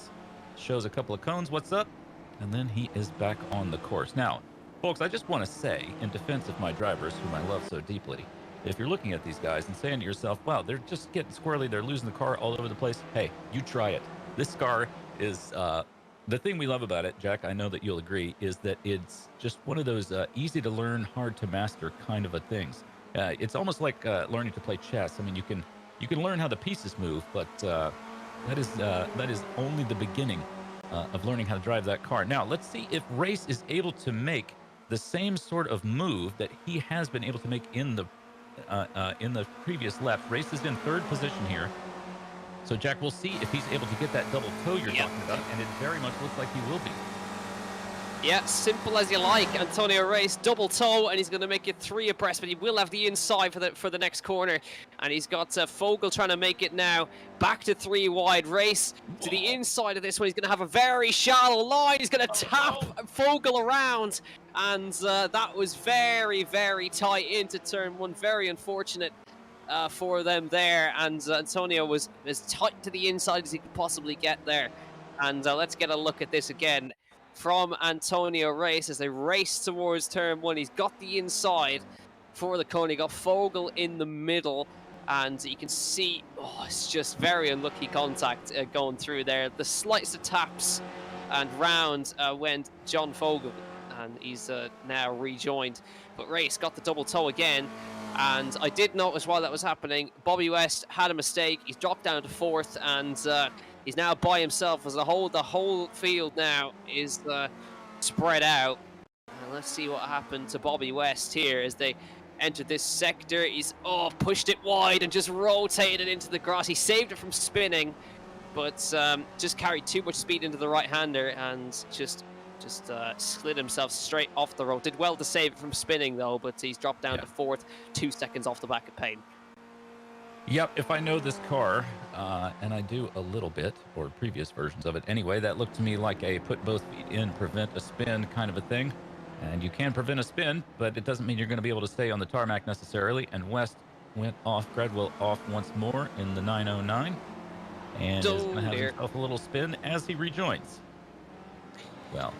shows a couple of cones. What's up? And then he is back on the course. Now, folks, I just want to say, in defense of my drivers, whom I love so deeply, if you're looking at these guys and saying to yourself, wow, they're just getting squirrely, they're losing the car all over the place, hey, you try it. This car is... the thing we love about it, Jack, I know that you'll agree, is that it's just one of those easy to learn, hard to master kind of a things. It's almost like learning to play chess. I mean, you can learn how the pieces move, but that is only the beginning of learning how to drive that car. Now, let's see if Race is able to make the same sort of move that he has been able to make in the previous laps. Race is in third position here. So, Jack, we'll see if he's able to get that double toe you're talking about, and it very much looks like he will be. Yeah, simple as you like. Antonio Race, double toe, and he's going to make it 3 abreast, but he will have the inside for the next corner. And he's got Fogel trying to make it now. Back to 3 wide. Race to the inside of this one. He's going to have a very shallow line. He's going to tap Fogel around. And that was very, very tight into turn one. Very unfortunate for them there, and Antonio was as tight to the inside as he could possibly get there. And let's get a look at this again from Antonio Race as they race towards turn one. He's got the inside for the cone. He got Fogel in the middle, and you can see, it's just very unlucky contact going through there. The slightest of taps, and round went John Fogel, and he's now rejoined. But Race got the double toe again. And I did notice while that was happening, Bobby West had a mistake. He's dropped down to 4th, and he's now by himself as the whole field now is spread out. And let's see what happened to Bobby West here as they entered this sector. He's pushed it wide and just rotated into the grass. He saved it from spinning, but just carried too much speed into the right-hander and just slid himself straight off the road. Did well to save it from spinning though, but he's dropped down to 4th, 2 seconds off the back of Payne. Yep, if I know this car, and I do a little bit, or previous versions of it anyway, that looked to me like a put both feet in, prevent a spin kind of a thing. And you can prevent a spin, but it doesn't mean you're going to be able to stay on the tarmac necessarily. And West went off, Gradwell off once more in the 909. And is going to have himself a little spin as he rejoins. Well.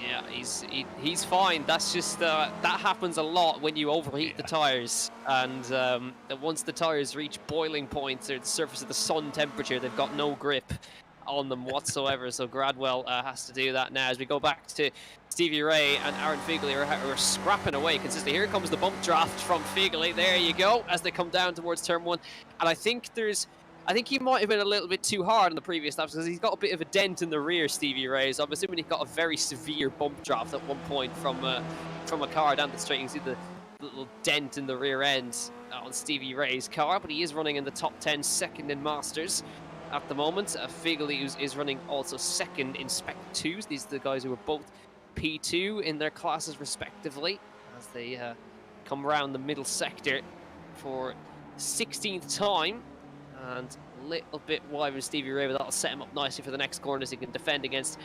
Yeah, he's fine. That's just that happens a lot when you overheat the tires, and once the tires reach boiling points or the surface of the sun temperature, they've got no grip on them whatsoever. So Gradwell has to do that now. As we go back to Stevie Ray and Aaron Figley are scrapping away consistently. Here comes the bump draft from Figley. There you go, as they come down towards turn 1, and I think he might have been a little bit too hard on the previous laps because he's got a bit of a dent in the rear, Stevie Ray. So I'm assuming he got a very severe bump draft at one point from a car down the straight. You can see the little dent in the rear end on Stevie Ray's car, but he is running in the top 10, second in Masters at the moment. Figley is running also second in Spec 2s. These are the guys who were both P2 in their classes respectively as they come around the middle sector for 16th time. And a little bit wide with Stevie Ray, but that'll set him up nicely for the next corner as he can defend against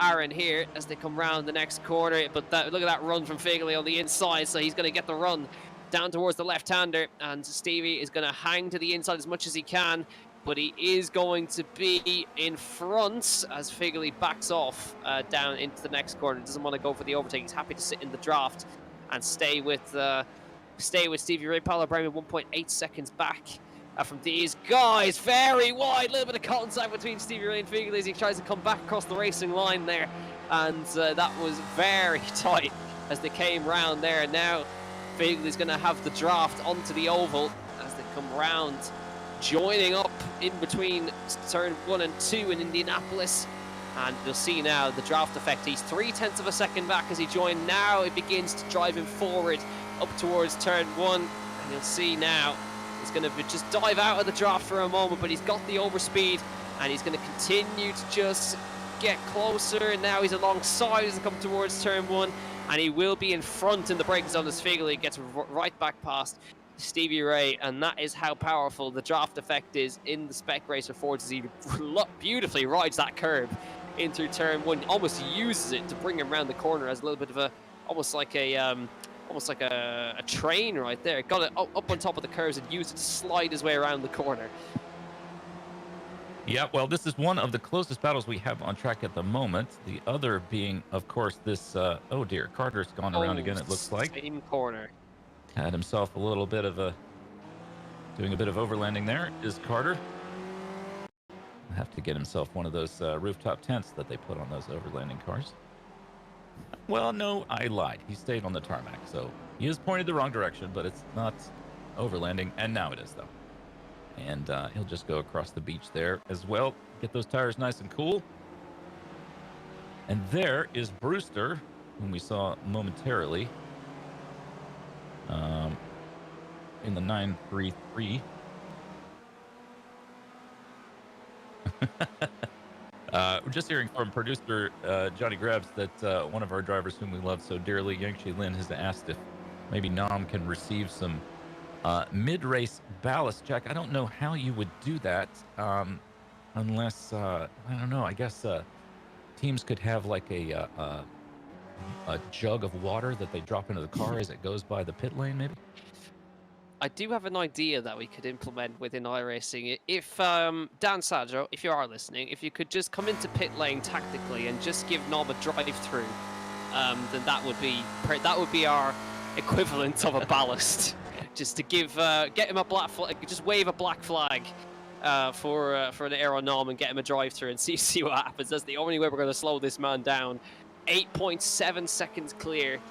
Aaron here as they come round the next corner. But look at that run from Figley on the inside, so he's going to get the run down towards the left-hander, and Stevie is going to hang to the inside as much as he can, but he is going to be in front as Figley backs off down into the next corner. Doesn't want to go for the overtake. He's happy to sit in the draft and stay with Stevie Ray. Paolo Brami 1.8 seconds back from these guys. Very wide, a little bit of contact between Stevie Ray and Figley as he tries to come back across the racing line there, and that was very tight as they came round there. Now Figley's going to have the draft onto the oval as they come round, joining up in between turn 1 and 2 in Indianapolis. And you'll see now the draft effect. He's 0.3 of a second back as he joined. Now it begins to drive him forward up towards turn 1, and you'll see now he's going to just dive out of the draft for a moment, but he's got the overspeed and he's going to continue to just get closer. And now he's alongside as they come towards turn 1, and he will be in front in the braking zone as Figley gets right back past Stevie Ray. And that is how powerful the draft effect is in the Spec Racer Fords as he beautifully rides that curb in through turn 1, almost uses it to bring him around the corner as a little bit of a almost like a train right there. Got it up on top of the curves and used it to slide his way around the corner. Yeah, well, this is one of the closest battles we have on track at the moment. The other being, of course, this... oh, dear. Carter's gone around again, it looks like. Same corner. Had himself a little bit of a... doing a bit of overlanding there is Carter. I'll have to get himself one of those rooftop tents that they put on those overlanding cars. Well, no, I lied. He stayed on the tarmac, so he is pointed the wrong direction, but it's not overlanding, and now it is, though. And he'll just go across the beach there as well. Get those tires nice and cool. And there is Brewster, whom we saw momentarily in the 933. We're just hearing from producer Johnny Grabs that one of our drivers whom we love so dearly, Yangshi Lin, has asked if maybe Nam can receive some mid-race ballast. Jack, I don't know how you would do that unless, I don't know, I guess teams could have like a jug of water that they drop into the car as it goes by the pit lane, maybe? I do have an idea that we could implement within iRacing. If Dan Sadro, if you are listening, if you could just come into pit lane tactically and just give Nob a drive-through, then that would be our equivalent of a ballast. Just to give, get him a black flag, just wave a black flag for an aero Nom and get him a drive-through and see what happens. That's the only way we're going to slow this man down. 8.7 seconds clear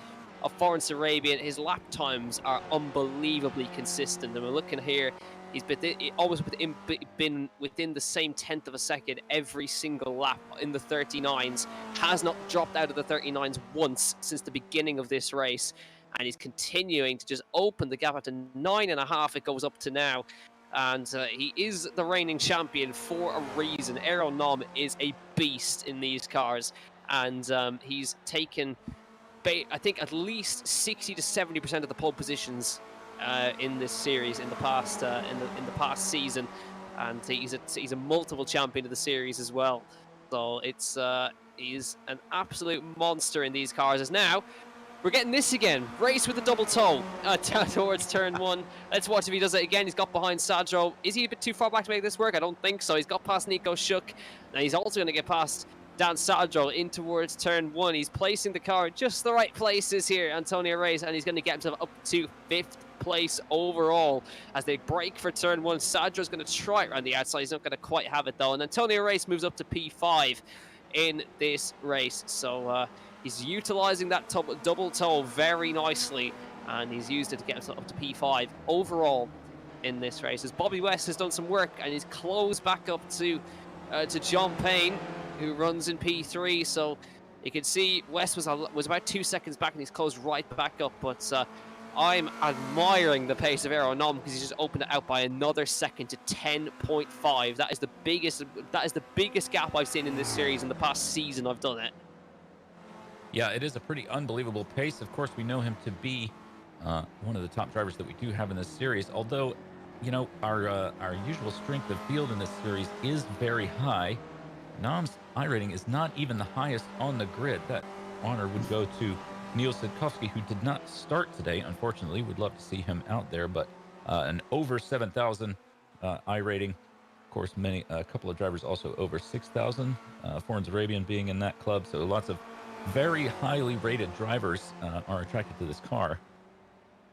of Florence Arabian. His lap times are unbelievably consistent, and we're looking here, he's been within the same 10th of a second every single lap in the 39s, has not dropped out of the 39s once since the beginning of this race, and he's continuing to just open the gap up to 9.5. It goes up to now. And he is the reigning champion for a reason. vRunoffs is a beast in these cars, and he's taken, I think, at least 60 to 70% of the pole positions in this series in the past in the past season, and he's a multiple champion of the series as well. So he's an absolute monster in these cars. As now we're getting this again. Race with the double toe towards turn 1. Let's watch if he does it again. He's got behind Sadro. Is he a bit too far back to make this work? I don't think so. He's got past Nico Shook. And he's also going to get past Dan Sadro in towards turn 1. He's placing the car in just the right places here, Antonio Reyes, and he's going to get himself up to 5th place overall as they break for turn 1. Sadro's going to try it around the outside. He's not going to quite have it, though. And Antonio Reyes moves up to P5 in this race. So, he's utilizing that double toe very nicely, and he's used it to get himself up to P5 overall in this race. As Bobby West has done some work, and he's closed back up to John Payne, who runs in P3. So you can see West was about 2 seconds back, and he's closed right back up. But I'm admiring the pace of vRunoffs because he's just opened it out by another second to 10.5. That is the biggest gap I've seen in this series in the past season I've done it. Yeah, it is a pretty unbelievable pace. Of course, we know him to be one of the top drivers that we do have in this series. Although, you know, our usual strength of field in this series is very high. Nom's iRating is not even the highest on the grid. That honor would go to Neil Sidkowski, who did not start today. Unfortunately, we'd love to see him out there, but an over 7,000 iRating. Of course, a couple of drivers also over 6,000. Foreign Arabian being in that club, so lots of very highly rated drivers are attracted to this car.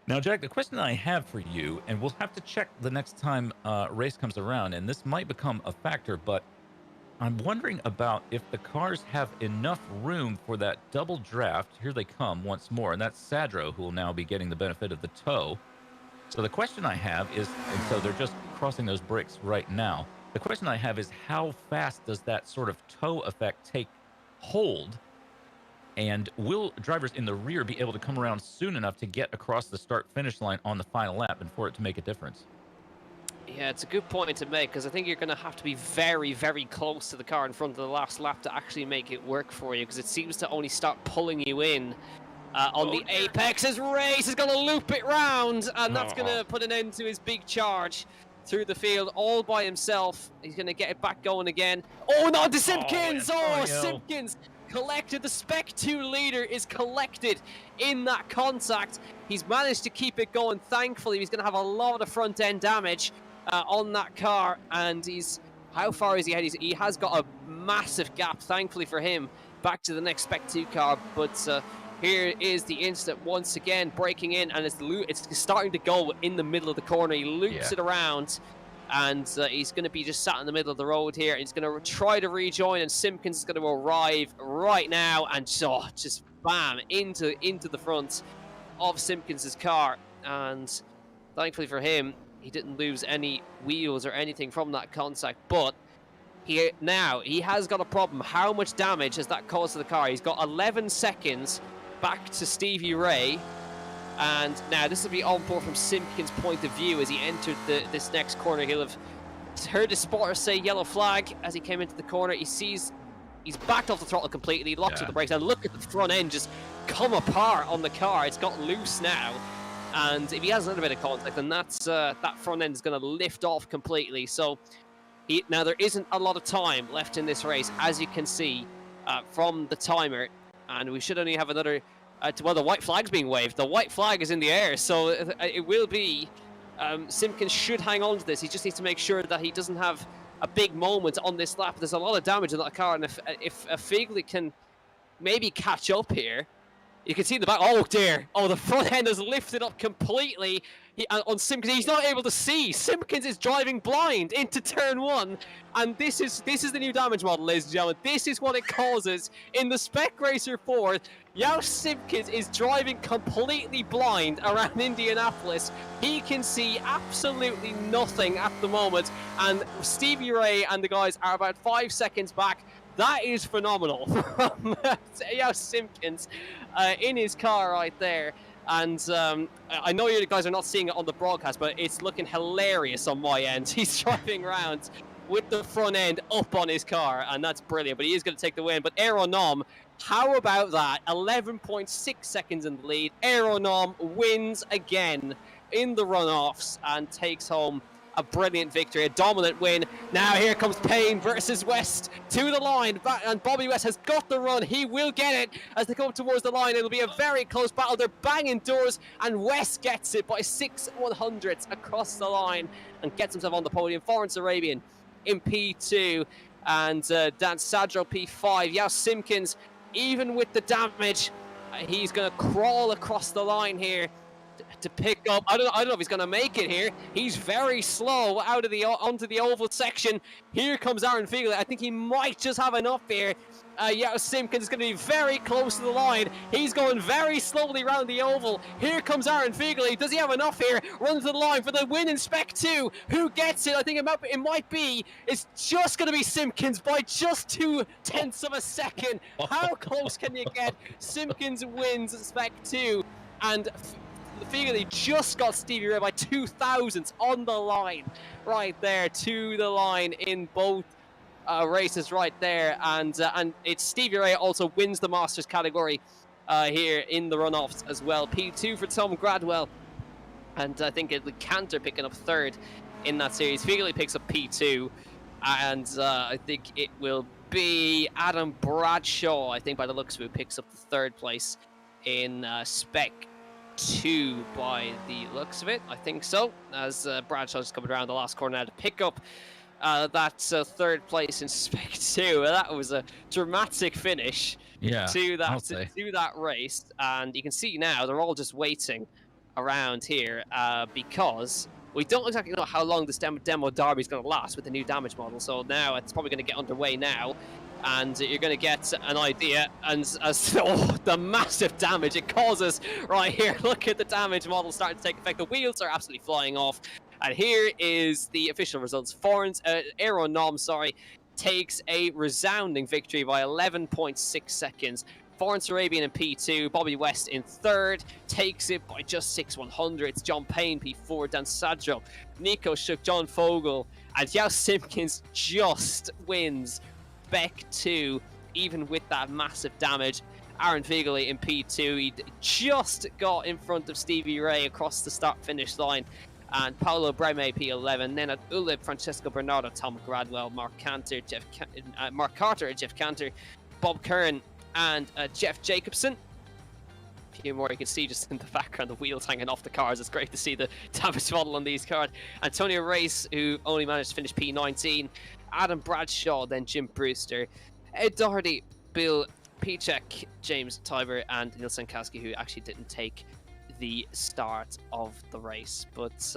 Now, Jack, the question I have for you, and we'll have to check the next time race comes around, and this might become a factor, but I'm wondering about if the cars have enough room for that double draft. Here they come once more, and that's Sadro, who will now be getting the benefit of the toe. So the question I have is, and so they're just crossing those bricks right now. The question I have is, how fast does that sort of toe effect take hold? And will drivers in the rear be able to come around soon enough to get across the start-finish line on the final lap and for it to make a difference? Yeah, it's a good point to make, because I think you're going to have to be very, very close to the car in front of the last lap to actually make it work for you, because it seems to only start pulling you in on the apex as Reyes is going to loop it round, and that's going to put an end to his big charge through the field all by himself. He's going to get it back going again. Oh, no, to Simpkins! Simpkins collected. The Spec 2 leader is collected in that contact. He's managed to keep it going. Thankfully, he's going to have a lot of front end damage on that car, and how far is he ahead? He has got a massive gap, thankfully for him, back to the next Spec 2 car. But here is the incident once again, breaking in, and it's starting to go in the middle of the corner. He loops it around, and he's going to be just sat in the middle of the road here. He's going to try to rejoin, and Simpkins is going to arrive right now, and just bam into the front of Simpkins' car. And thankfully for him, he didn't lose any wheels or anything from that contact. But he has got a problem. How much damage has that caused to the car? He's got 11 seconds back to Stevie Ray. And now this will be on board from Simpkins' point of view as he entered this next corner. He'll have heard his spotter say yellow flag as he came into the corner. He sees he's backed off the throttle completely, locks with the brakes, and look at the front end just come apart on the car. It's got loose now, and if he has a little bit of contact, then that front end is going to lift off completely. So now there isn't a lot of time left in this race, as you can see from the timer, and we should only have another. Well, the white flag's being waved. The white flag is in the air, so it will be. Simpkins should hang on to this. He just needs to make sure that he doesn't have a big moment on this lap. There's a lot of damage in that car, and if Figley can maybe catch up here, you can see in the back. Oh dear! Oh, the front end has lifted up completely on Simpkins. He's not able to see. Simpkins is driving blind into turn 1, and this is the new damage model, ladies and gentlemen. This is what it causes in the Spec Racer 4. Yao Simpkins is driving completely blind around Indianapolis. He can see absolutely nothing at the moment, and Stevie Ray and the guys are about 5 seconds back. That is phenomenal from Yao Simpkins in his car right there. And I know you guys are not seeing it on the broadcast, but it's looking hilarious on my end. He's driving around with the front end up on his car, and that's brilliant. But he is going to take the win. But Aeronom, how about that? 11.6 seconds in the lead. Aeronom wins again in the runoffs and takes home a brilliant victory, a dominant win. Now here comes Payne versus West to the line, and Bobby West has got the run. He will get it as they come towards the line. It'll be a very close battle. They're banging doors, and West gets it by 6/100ths across the line and gets himself on the podium. Florence Arabian in P2 and Dan Sadro P5. Yao Simpkins, even with the damage, he's going to crawl across the line here to pick up. I don't know if he's going to make it here. He's very slow out of the onto the oval section. Here comes Aaron Fiegler. I think he might just have enough here. Yao Simpkins is going to be very close to the line. He's going very slowly around the oval. Here comes Aaron Fiegler. Does he have enough here? Runs to the line for the win in Spec 2. Who gets it? I think it might be. It's just going to be Simpkins by just 0.2 of a second. How close can you get? Simpkins wins Spec 2. And Fiegler just got Stevie Ray by 0.002 on the line. Right there, to the line in both races right there, and it's Stevie Ray also wins the Masters category here in the runoffs as well. P2 for Tom Gradwell, and I think Cantor picking up third in that series. Fiegler picks up P2, and I think it will be Adam Bradshaw, I think by the looks of it, picks up the third place in Spec 2 by the looks of it. I think so, as Bradshaw's coming around the last corner now to pick up that third place in Spec 2. That was a dramatic finish to that race, and you can see now they're all just waiting around here because we don't exactly know how long this demo derby is going to last with the new damage model. So now it's probably going to get underway now, and you're going to get an idea and the massive damage it causes right here. Look at the damage model starting to take effect. The wheels are absolutely flying off. And here is the official results. Aeronom, takes a resounding victory by 11.6 seconds. Florence Arabian in P2, Bobby West in third, takes it by just 6/100ths. John Payne P4, Dan Sadjo, Nico Shook, John Fogel, and Yao Simpkins just wins Spec 2, even with that massive damage. Aaron Fiegler in P2, he just got in front of Stevie Ray across the start-finish line. And Paolo Breme P11, then at Ulib, Francesco Bernardo, Tom Gradwell, Mark Carter, Jeff Cantor, Bob Kern, and Jeff Jacobson. A few more you can see just in the background, the wheels hanging off the cars. It's great to see the damage model on these cars. Antonio Reyes, who only managed to finish P19, Adam Bradshaw, then Jim Brewster, Ed Doherty, Bill Pichek, James Tiber, and Neil Sankowski, who actually didn't take the start of the race. But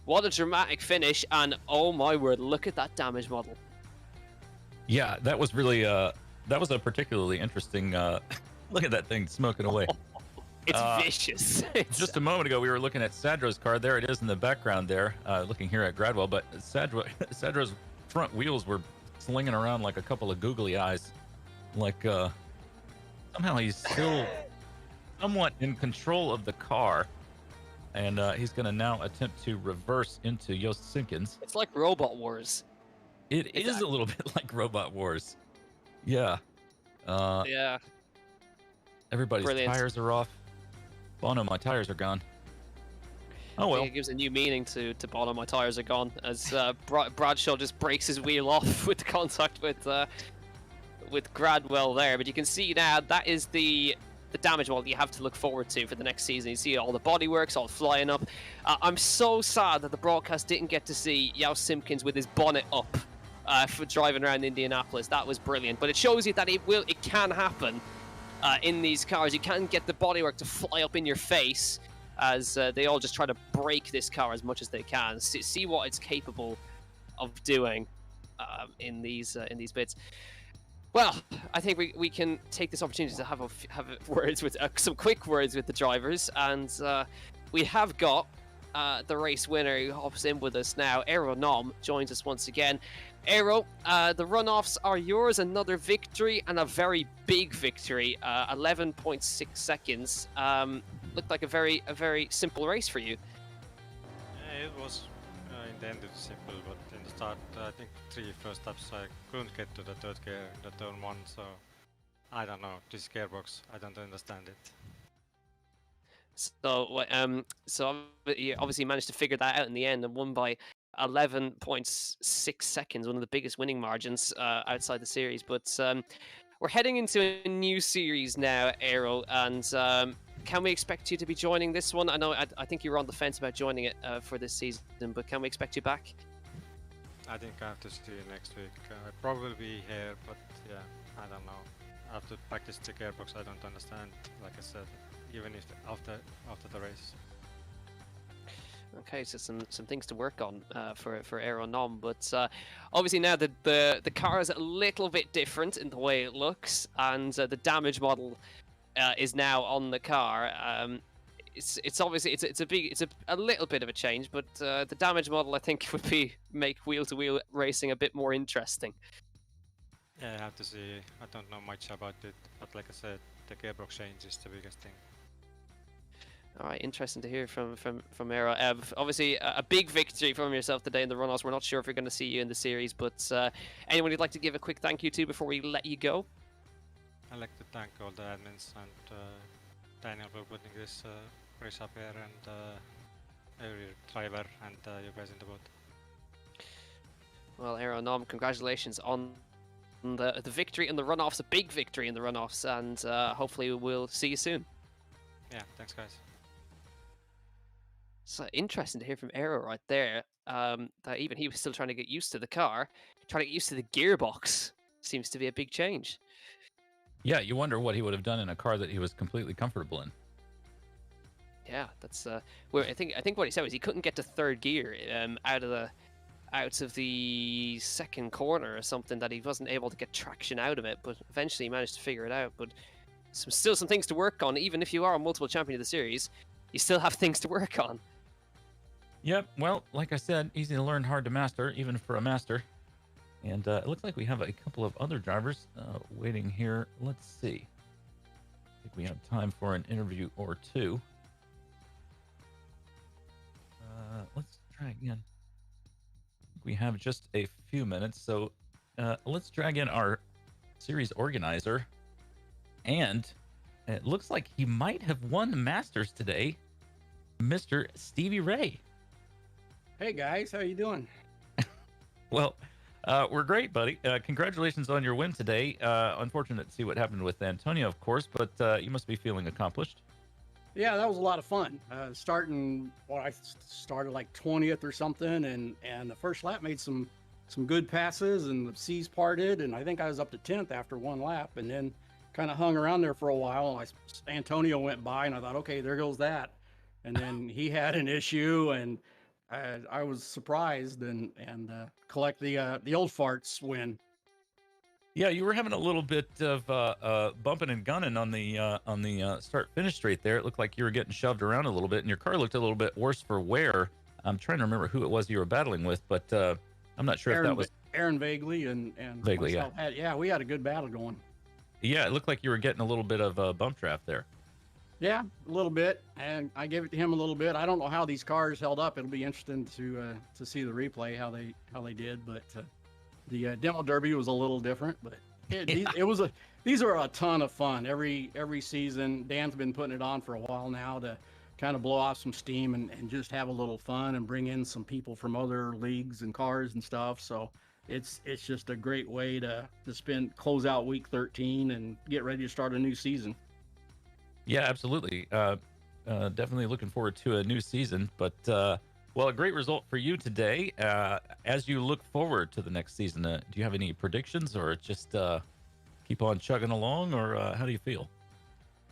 what a dramatic finish, and oh my word, look at that damage model. Yeah, that was really that was a particularly interesting look at that thing smoking away. It's vicious. Just a moment ago we were looking at Sadro's car. There it is in the background there, looking here at Gradwell, but Sadro's front wheels were slinging around like a couple of googly eyes, like somehow he's still somewhat in control of the car, and he's going to now attempt to reverse into Yost Simpkins. It's like Robot Wars. It is a little bit like Robot Wars. Yeah. Yeah. Everybody's tires are off. Bono, my tires are gone. Oh well. It gives a new meaning to Bono, my tires are gone, as Bradshaw just breaks his wheel off with the contact with Gradwell there. But you can see now that is the damage model you have to look forward to for the next season. You see all the bodyworks all flying up. I'm so sad that the broadcast didn't get to see Yao Simpkins with his bonnet up for driving around Indianapolis. That was brilliant. But it shows you that it can happen in these cars. You can get the bodywork to fly up in your face as they all just try to break this car as much as they can. See what it's capable of doing in these bits. Well, I think we can take this opportunity to have words with some quick words with the drivers, and we have got the race winner who hops in with us now. Aero Nom joins us once again. Aero, the runoffs are yours. Another victory, and a very big victory. 11.6 seconds. looked like a very simple race for you. It was in the end it's simple, but in the start, I think 3 first laps I couldn't get to the third gear, the turn 1, so I don't know, this gearbox, I don't understand it. So you obviously managed to figure that out in the end and won by 11.6 seconds, one of the biggest winning margins outside the series. But we're heading into a new series now, Aero, and can we expect you to be joining this one? I know I think you were on the fence about joining it for this season, but can we expect you back? I think I have to see you next week. I'll probably be here, but yeah, I don't know. I have to practice the gearbox, I don't understand, like I said, even if after the race. Okay, so some things to work on for Aero Nom, but obviously now the car is a little bit different in the way it looks, and the damage model is now on the car. It's obviously it's a little bit of a change, but the damage model I think would make wheel-to-wheel racing a bit more interesting. Yeah, I have to see. I don't know much about it, but like I said, the gearbox change is the biggest thing. All right, interesting to hear from Aero. Obviously, a big victory from yourself today in the runoffs. We're not sure if we're going to see you in the series, but anyone you'd like to give a quick thank you to before we let you go? I'd like to thank all the admins and Daniel for putting this race up here, and every driver and you guys in the boat. Well, Aero Nom, congratulations on the victory in the runoffs, a big victory in the runoffs, and hopefully we'll see you soon. Yeah, thanks guys. So interesting to hear from Aero right there, that even he was still trying to get used to the car, trying to get used to the gearbox. Seems to be a big change. Yeah, you wonder what he would have done in a car that he was completely comfortable in. Yeah, that's where I think what he said was he couldn't get to third gear out of the second corner or something, that he wasn't able to get traction out of it, but eventually he managed to figure it out. But still some things to work on. Even if you are a multiple champion of the series, you still have things to work on. Yep, well, like I said, easy to learn, hard to master, even for a master. And it looks like we have a couple of other drivers waiting here. Let's see. I think we have time for an interview or two. Let's try again. We have just a few minutes, so let's drag in our series organizer. And it looks like he might have won the Masters today, Mr. Stevie Ray. Hey guys, how you doing? Well, we're great, buddy. Congratulations on your win today. Unfortunate to see what happened with Antonio, of course, but you must be feeling accomplished. Yeah, that was a lot of fun. I started like 20th or something, and the first lap made some good passes, and the seas parted, and I think I was up to 10th after one lap, and then kind of hung around there for a while. Antonio went by, and I thought, okay, there goes that, and then he had an issue, and I was surprised and collect the old farts win. Yeah, you were having a little bit of bumping and gunning on the start-finish straight there. It looked like you were getting shoved around a little bit, and your car looked a little bit worse for wear. I'm trying to remember who it was you were battling with, but I'm not sure if that was Aaron Vaguely and Vaguely. Myself. Yeah, we had a good battle going. Yeah, it looked like you were getting a little bit of bump draft there. Yeah, a little bit, and I gave it to him a little bit. I don't know how these cars held up. It'll be interesting to see the replay how they did, but the demo derby was a little different. But these are a ton of fun every season. Dan's been putting it on for a while now to kind of blow off some steam and just have a little fun and bring in some people from other leagues and cars and stuff. So it's just a great way to close out week 13 and get ready to start a new season. Yeah, absolutely. Definitely looking forward to a new season. But, well, a great result for you today. As you look forward to the next season, do you have any predictions, or just keep on chugging along, or how do you feel?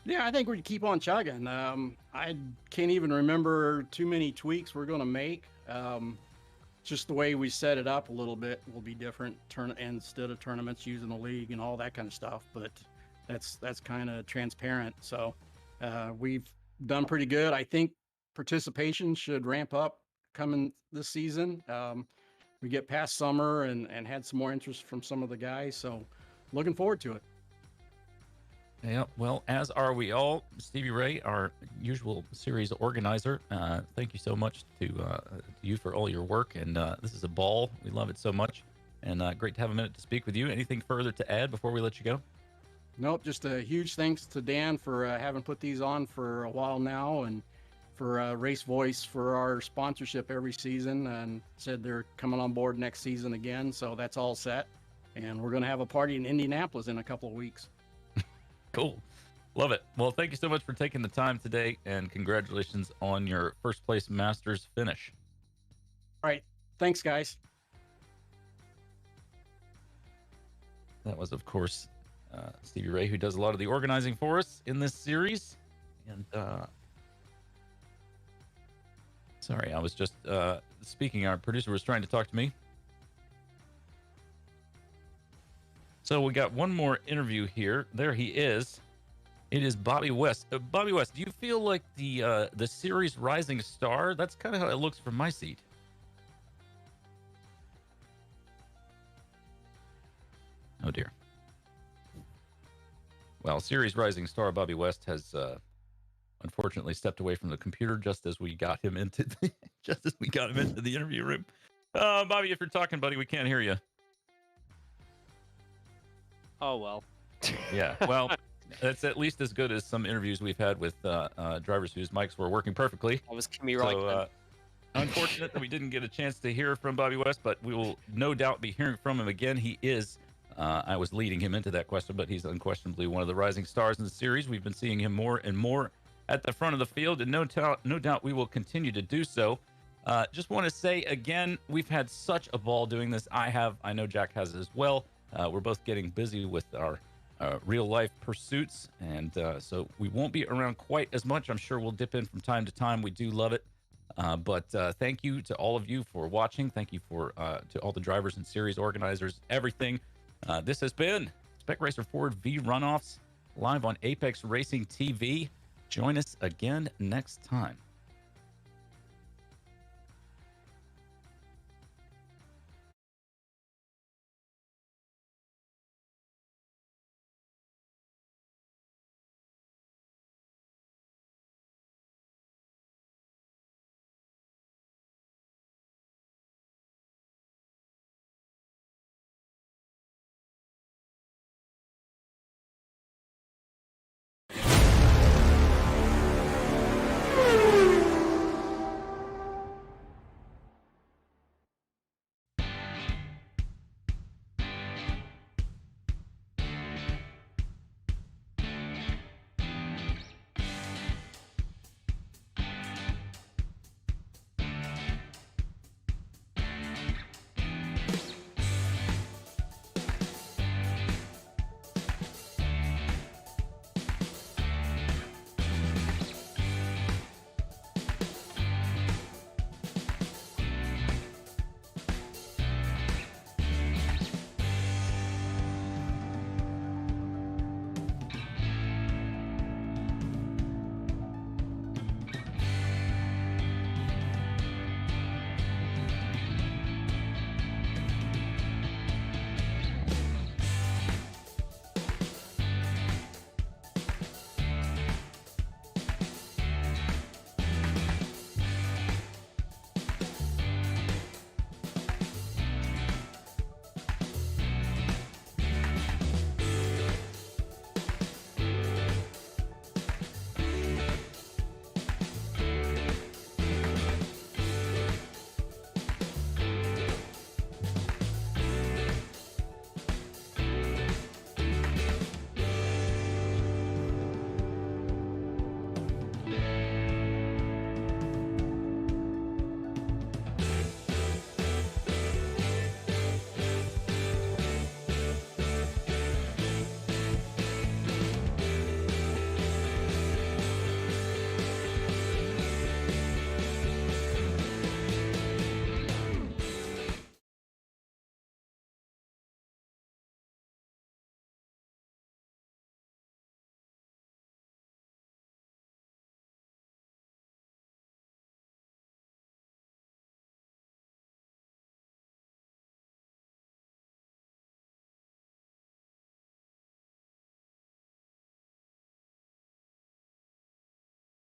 Yeah, I think we keep on chugging. I can't even remember too many tweaks we're going to make. Just the way we set it up a little bit will be different. Instead of tournaments, using the league and all that kind of stuff. But that's kind of transparent. So we've done pretty good. I think participation should ramp up coming this season. We get past summer and had some more interest from some of the guys. So looking forward to it. Yeah, well, as are we all. Stevie Ray, our usual series organizer, thank you so much to you for all your work. And this is a ball. We love it so much. And great to have a minute to speak with you. Anything further to add before we let you go? Nope, just a huge thanks to Dan for having put these on for a while now, and for Race Voice for our sponsorship every season, and said they're coming on board next season again. So that's all set. And we're going to have a party in Indianapolis in a couple of weeks. Cool. Love it. Well, thank you so much for taking the time today, and congratulations on your first place Masters finish. All right. Thanks, guys. That was, of course, Stevie Ray, who does a lot of the organizing for us in this series. And sorry, I was just speaking. Our producer was trying to talk to me. So we got one more interview here. There he is. It is Bobby West. Bobby West, do you feel like the series rising star? That's kind of how it looks from my seat. Oh dear. Well, series rising star Bobby West has unfortunately stepped away from the computer just as we got him into the interview room. Bobby, if you're talking, buddy, we can't hear you. Oh, well. Yeah, well, that's at least as good as some interviews we've had with drivers whose mics were working perfectly. That was Kimmy right. Unfortunate that we didn't get a chance to hear from Bobby West, but we will no doubt be hearing from him again. He is, I was leading him into that question, but he's unquestionably one of the rising stars in the series. We've been seeing him more and more at the front of the field, and no doubt we will continue to do so. Just want to say again, we've had such a ball doing this. I know Jack has as well. We're both getting busy with our real life pursuits, and so we won't be around quite as much. I'm sure we'll dip in from time to time. We do love it. But thank you to all of you for watching. Thank you to all the drivers and series organizers, everything. This has been Spec Racer Ford vRunoffs live on Apex Racing TV. Join us again next time.